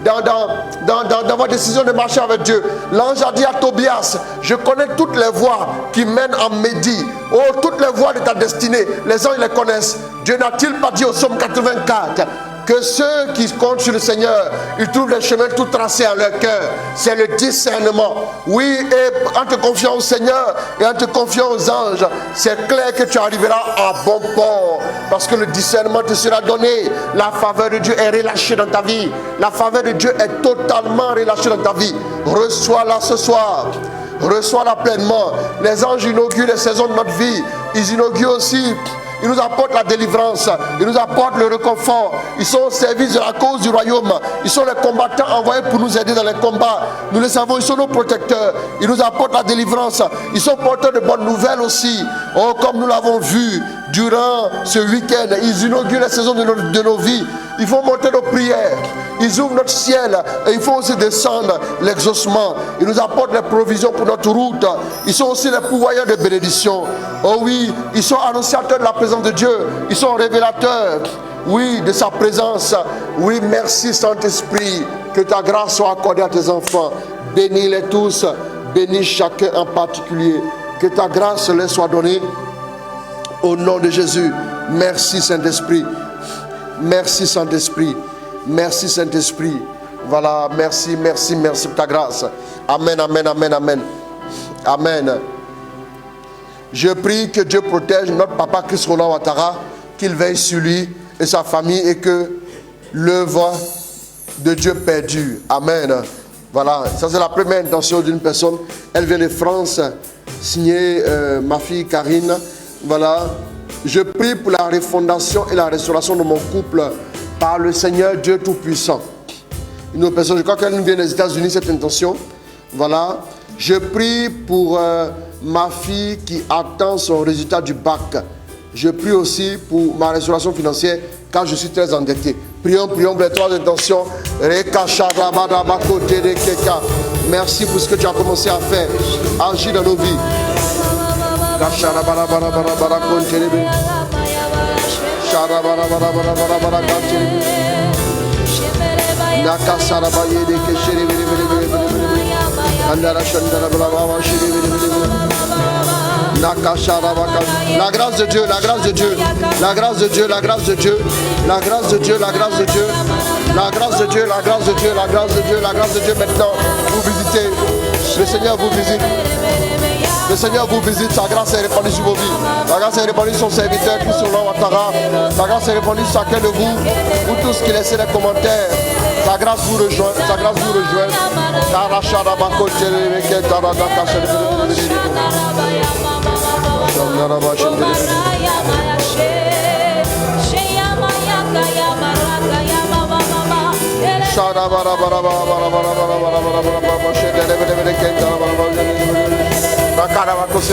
dans votre décision de marcher avec Dieu. L'ange a dit à Tobias, je connais toutes les voies qui mènent en Médie. Oh, toutes les voies de ta destinée, les anges les connaissent. Dieu n'a-t-il pas dit au psaume 84 que ceux qui comptent sur le Seigneur, ils trouvent les chemins tout tracés en leur cœur. C'est le discernement. Oui, et en te confiant au Seigneur et en te confiant aux anges, c'est clair que tu arriveras à bon port. Parce que le discernement te sera donné. La faveur de Dieu est relâchée dans ta vie. La faveur de Dieu est totalement relâchée dans ta vie. Reçois-la ce soir. Reçois-la pleinement. Les anges inaugurent les saisons de notre vie. Ils inaugurent aussi. Ils nous apportent la délivrance, ils nous apportent le réconfort. Ils sont au service de la cause du royaume. Ils sont les combattants envoyés pour nous aider dans les combats. Nous le savons, ils sont nos protecteurs. Ils nous apportent la délivrance. Ils sont porteurs de bonnes nouvelles aussi. Oh, comme nous l'avons vu durant ce week-end, ils inaugurent les saisons de nos vies. Ils font monter nos prières. Ils ouvrent notre ciel et ils font aussi descendre l'exaucement. Ils nous apportent les provisions pour notre route. Ils sont aussi les pourvoyeurs de bénédictions. Oh oui, ils sont annonciateurs de la présence de Dieu. Ils sont révélateurs, oui, de sa présence. Oui, merci Saint-Esprit. Que ta grâce soit accordée à tes enfants. Bénis-les tous. Bénis chacun en particulier. Que ta grâce leur soit donnée. Au nom de Jésus. Merci Saint-Esprit. Merci Saint-Esprit. Merci Saint-Esprit. Voilà, merci pour ta grâce. Amen, amen, amen, amen. Amen. Je prie que Dieu protège notre papa Chris Roland Ouattara, qu'il veille sur lui et sa famille et que l'œuvre de Dieu perdure. Amen. Voilà, ça c'est la première intention d'une personne. Elle vient de France, signée ma fille Karine. Voilà. Je prie pour la refondation et la restauration de mon couple par le Seigneur Dieu Tout-Puissant. Une autre personne, je crois qu'elle vient des États-Unis, cette intention. Voilà. Je prie pour ma fille qui attend son résultat du bac. Je prie aussi pour ma restauration financière car je suis très endetté. Prions pour les trois intentions. Merci pour ce que tu as commencé à faire. Agis dans nos vies. La grâce de Dieu, la grâce de Dieu, la grâce de Dieu, la grâce de Dieu, la grâce de Dieu, la grâce de Dieu, la grâce de Dieu, la grâce de Dieu, la grâce de Dieu, la grâce de Dieu. Maintenant, vous visitez. Le Seigneur vous visite. Le Seigneur vous visite. Sa grâce est répandue sur vos vies. La grâce est répandue sur son serviteur, Christ Ouattara. La grâce est répandue sur chacun de vous tous qui laissez les commentaires. Sa grâce vous rejoint. Sa grâce vous rejoint.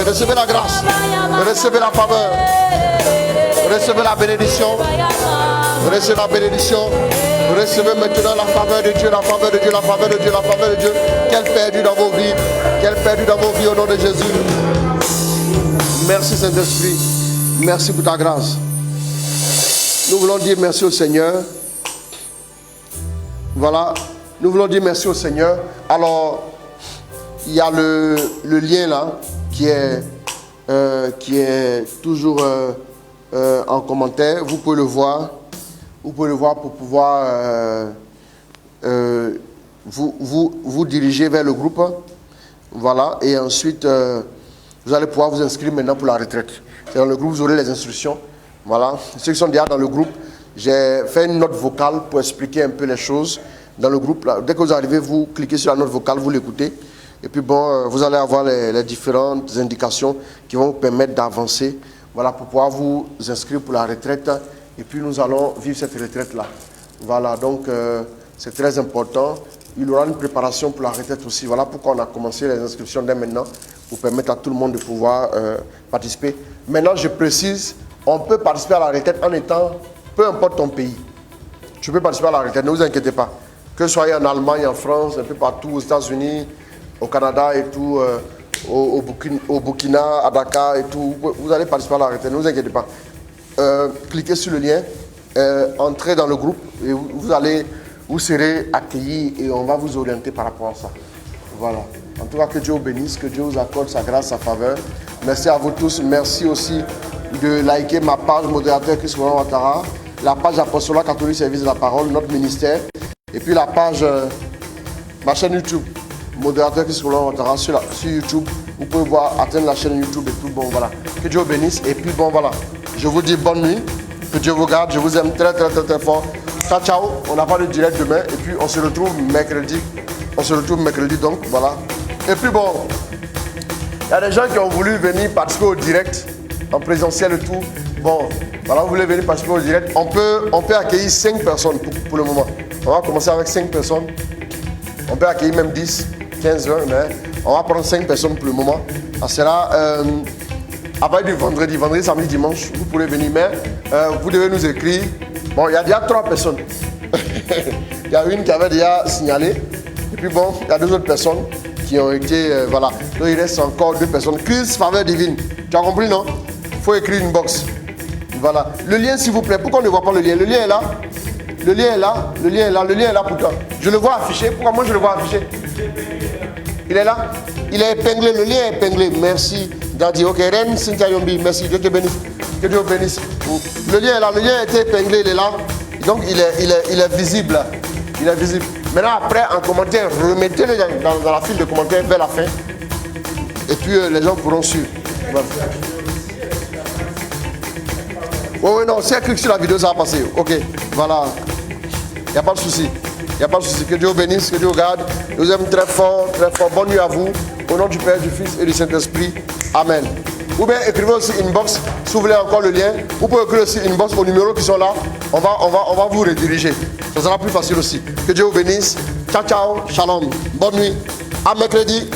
Recevez la grâce, recevez la faveur, recevez la bénédiction, recevez la bénédiction, recevez maintenant la faveur de Dieu, la faveur de Dieu, la faveur de Dieu, la faveur de Dieu. Qu'elle perdue dans vos vies, qu'elle perdue dans vos vies au nom de Jésus. Merci Saint-Esprit, merci pour ta grâce. Nous voulons dire merci au Seigneur. Voilà, nous voulons dire merci au Seigneur. Alors, il y a le lien là qui est toujours en commentaire. Vous pouvez le voir. Vous pouvez le voir pour pouvoir vous diriger vers le groupe. Voilà, et ensuite vous allez pouvoir vous inscrire maintenant pour la retraite. C'est dans le groupe, vous aurez les instructions. Voilà, ceux qui sont déjà dans le groupe, j'ai fait une note vocale pour expliquer un peu les choses dans le groupe. Là. Dès que vous arrivez, vous cliquez sur la note vocale, vous l'écoutez. Et puis bon, vous allez avoir les différentes indications qui vont vous permettre d'avancer. Voilà, pour pouvoir vous inscrire pour la retraite. Et puis nous allons vivre cette retraite-là. Voilà, donc c'est très important. Il y aura une préparation pour la retraite aussi. Voilà pourquoi on a commencé les inscriptions dès maintenant, pour permettre à tout le monde de pouvoir participer. Maintenant, je précise, on peut participer à la retraite en étant, peu importe ton pays. Tu peux participer à la retraite, ne vous inquiétez pas. Que ce soit en Allemagne, en France, un peu partout, aux États-Unis, au Canada et tout, au Burkina, à Dakar et tout, vous allez participer à la retraite, ne vous inquiétez pas. Cliquez sur le lien, entrez dans le groupe et vous serez accueillis et on va vous orienter par rapport à ça. Voilà. En tout cas, que Dieu vous bénisse, que Dieu vous accorde sa grâce, sa faveur. Merci à vous tous. Merci aussi de liker ma page modérateur Christ Ouattara, la page Apostolat Catholique Service de la Parole, notre ministère, et puis la page, ma chaîne YouTube, modérateur Christ Ouattara sur YouTube. Vous pouvez voir, atteindre la chaîne YouTube et tout. Bon, voilà. Que Dieu vous bénisse. Et puis, bon, voilà. Je vous dis bonne nuit. Que Dieu vous garde. Je vous aime très, très, très, très fort. Ciao, ciao. On n'a pas de direct demain. Et puis, on se retrouve mercredi. Donc, voilà. Et puis, bon, il y a des gens qui ont voulu venir participer au direct, en présentiel et tout. Bon, voilà, vous voulez venir participer au direct. On peut accueillir 5 personnes pour le moment. On va commencer avec 5 personnes. On peut accueillir même 10, 15, 20, mais on va prendre 5 personnes pour le moment. Ça sera à partir du vendredi, samedi, dimanche. Vous pourrez venir, mais vous devez nous écrire. Bon, il y a déjà 3 personnes. Il y a une qui avait déjà signalé. Et puis bon, il y a 2 autres personnes qui ont été, voilà. Donc il reste encore 2 personnes. Christ, faveur divine. Tu as compris, non? Il faut écrire une box. Voilà. Le lien, s'il vous plaît. Pourquoi on ne voit pas le lien? Le lien est là. Le lien est là. Le lien est là. Le lien est là pour toi. Je le vois affiché. Pourquoi moi je le vois affiché? Il est là. Il est épinglé. Le lien est épinglé. Merci. Daddy. Ok. Ren Cynthia Yombi. Merci. Dieu te bénisse. Que Dieu vous bénisse. Le lien est là. Le lien a été épinglé. Il est là. Donc il est visible. Il est visible. Maintenant, après, en commentaire, remettez-le dans la file de commentaires vers la fin. Et puis, les gens pourront suivre. Voilà. Oui, non, si elle clique sur la vidéo, ça va passer. Ok, voilà. Il n'y a pas de souci. Il n'y a pas de souci. Que Dieu vous bénisse, que Dieu vous garde. Je vous aime très fort, très fort. Bonne nuit à vous. Au nom du Père, du Fils et du Saint-Esprit. Amen. Ou bien écrivez aussi inbox si vous voulez encore le lien. Vous pouvez écrire aussi inbox aux numéros qui sont là. On va vous rediriger. Ça sera plus facile aussi. Que Dieu vous bénisse. Ciao, ciao. Shalom. Bonne nuit. À mercredi.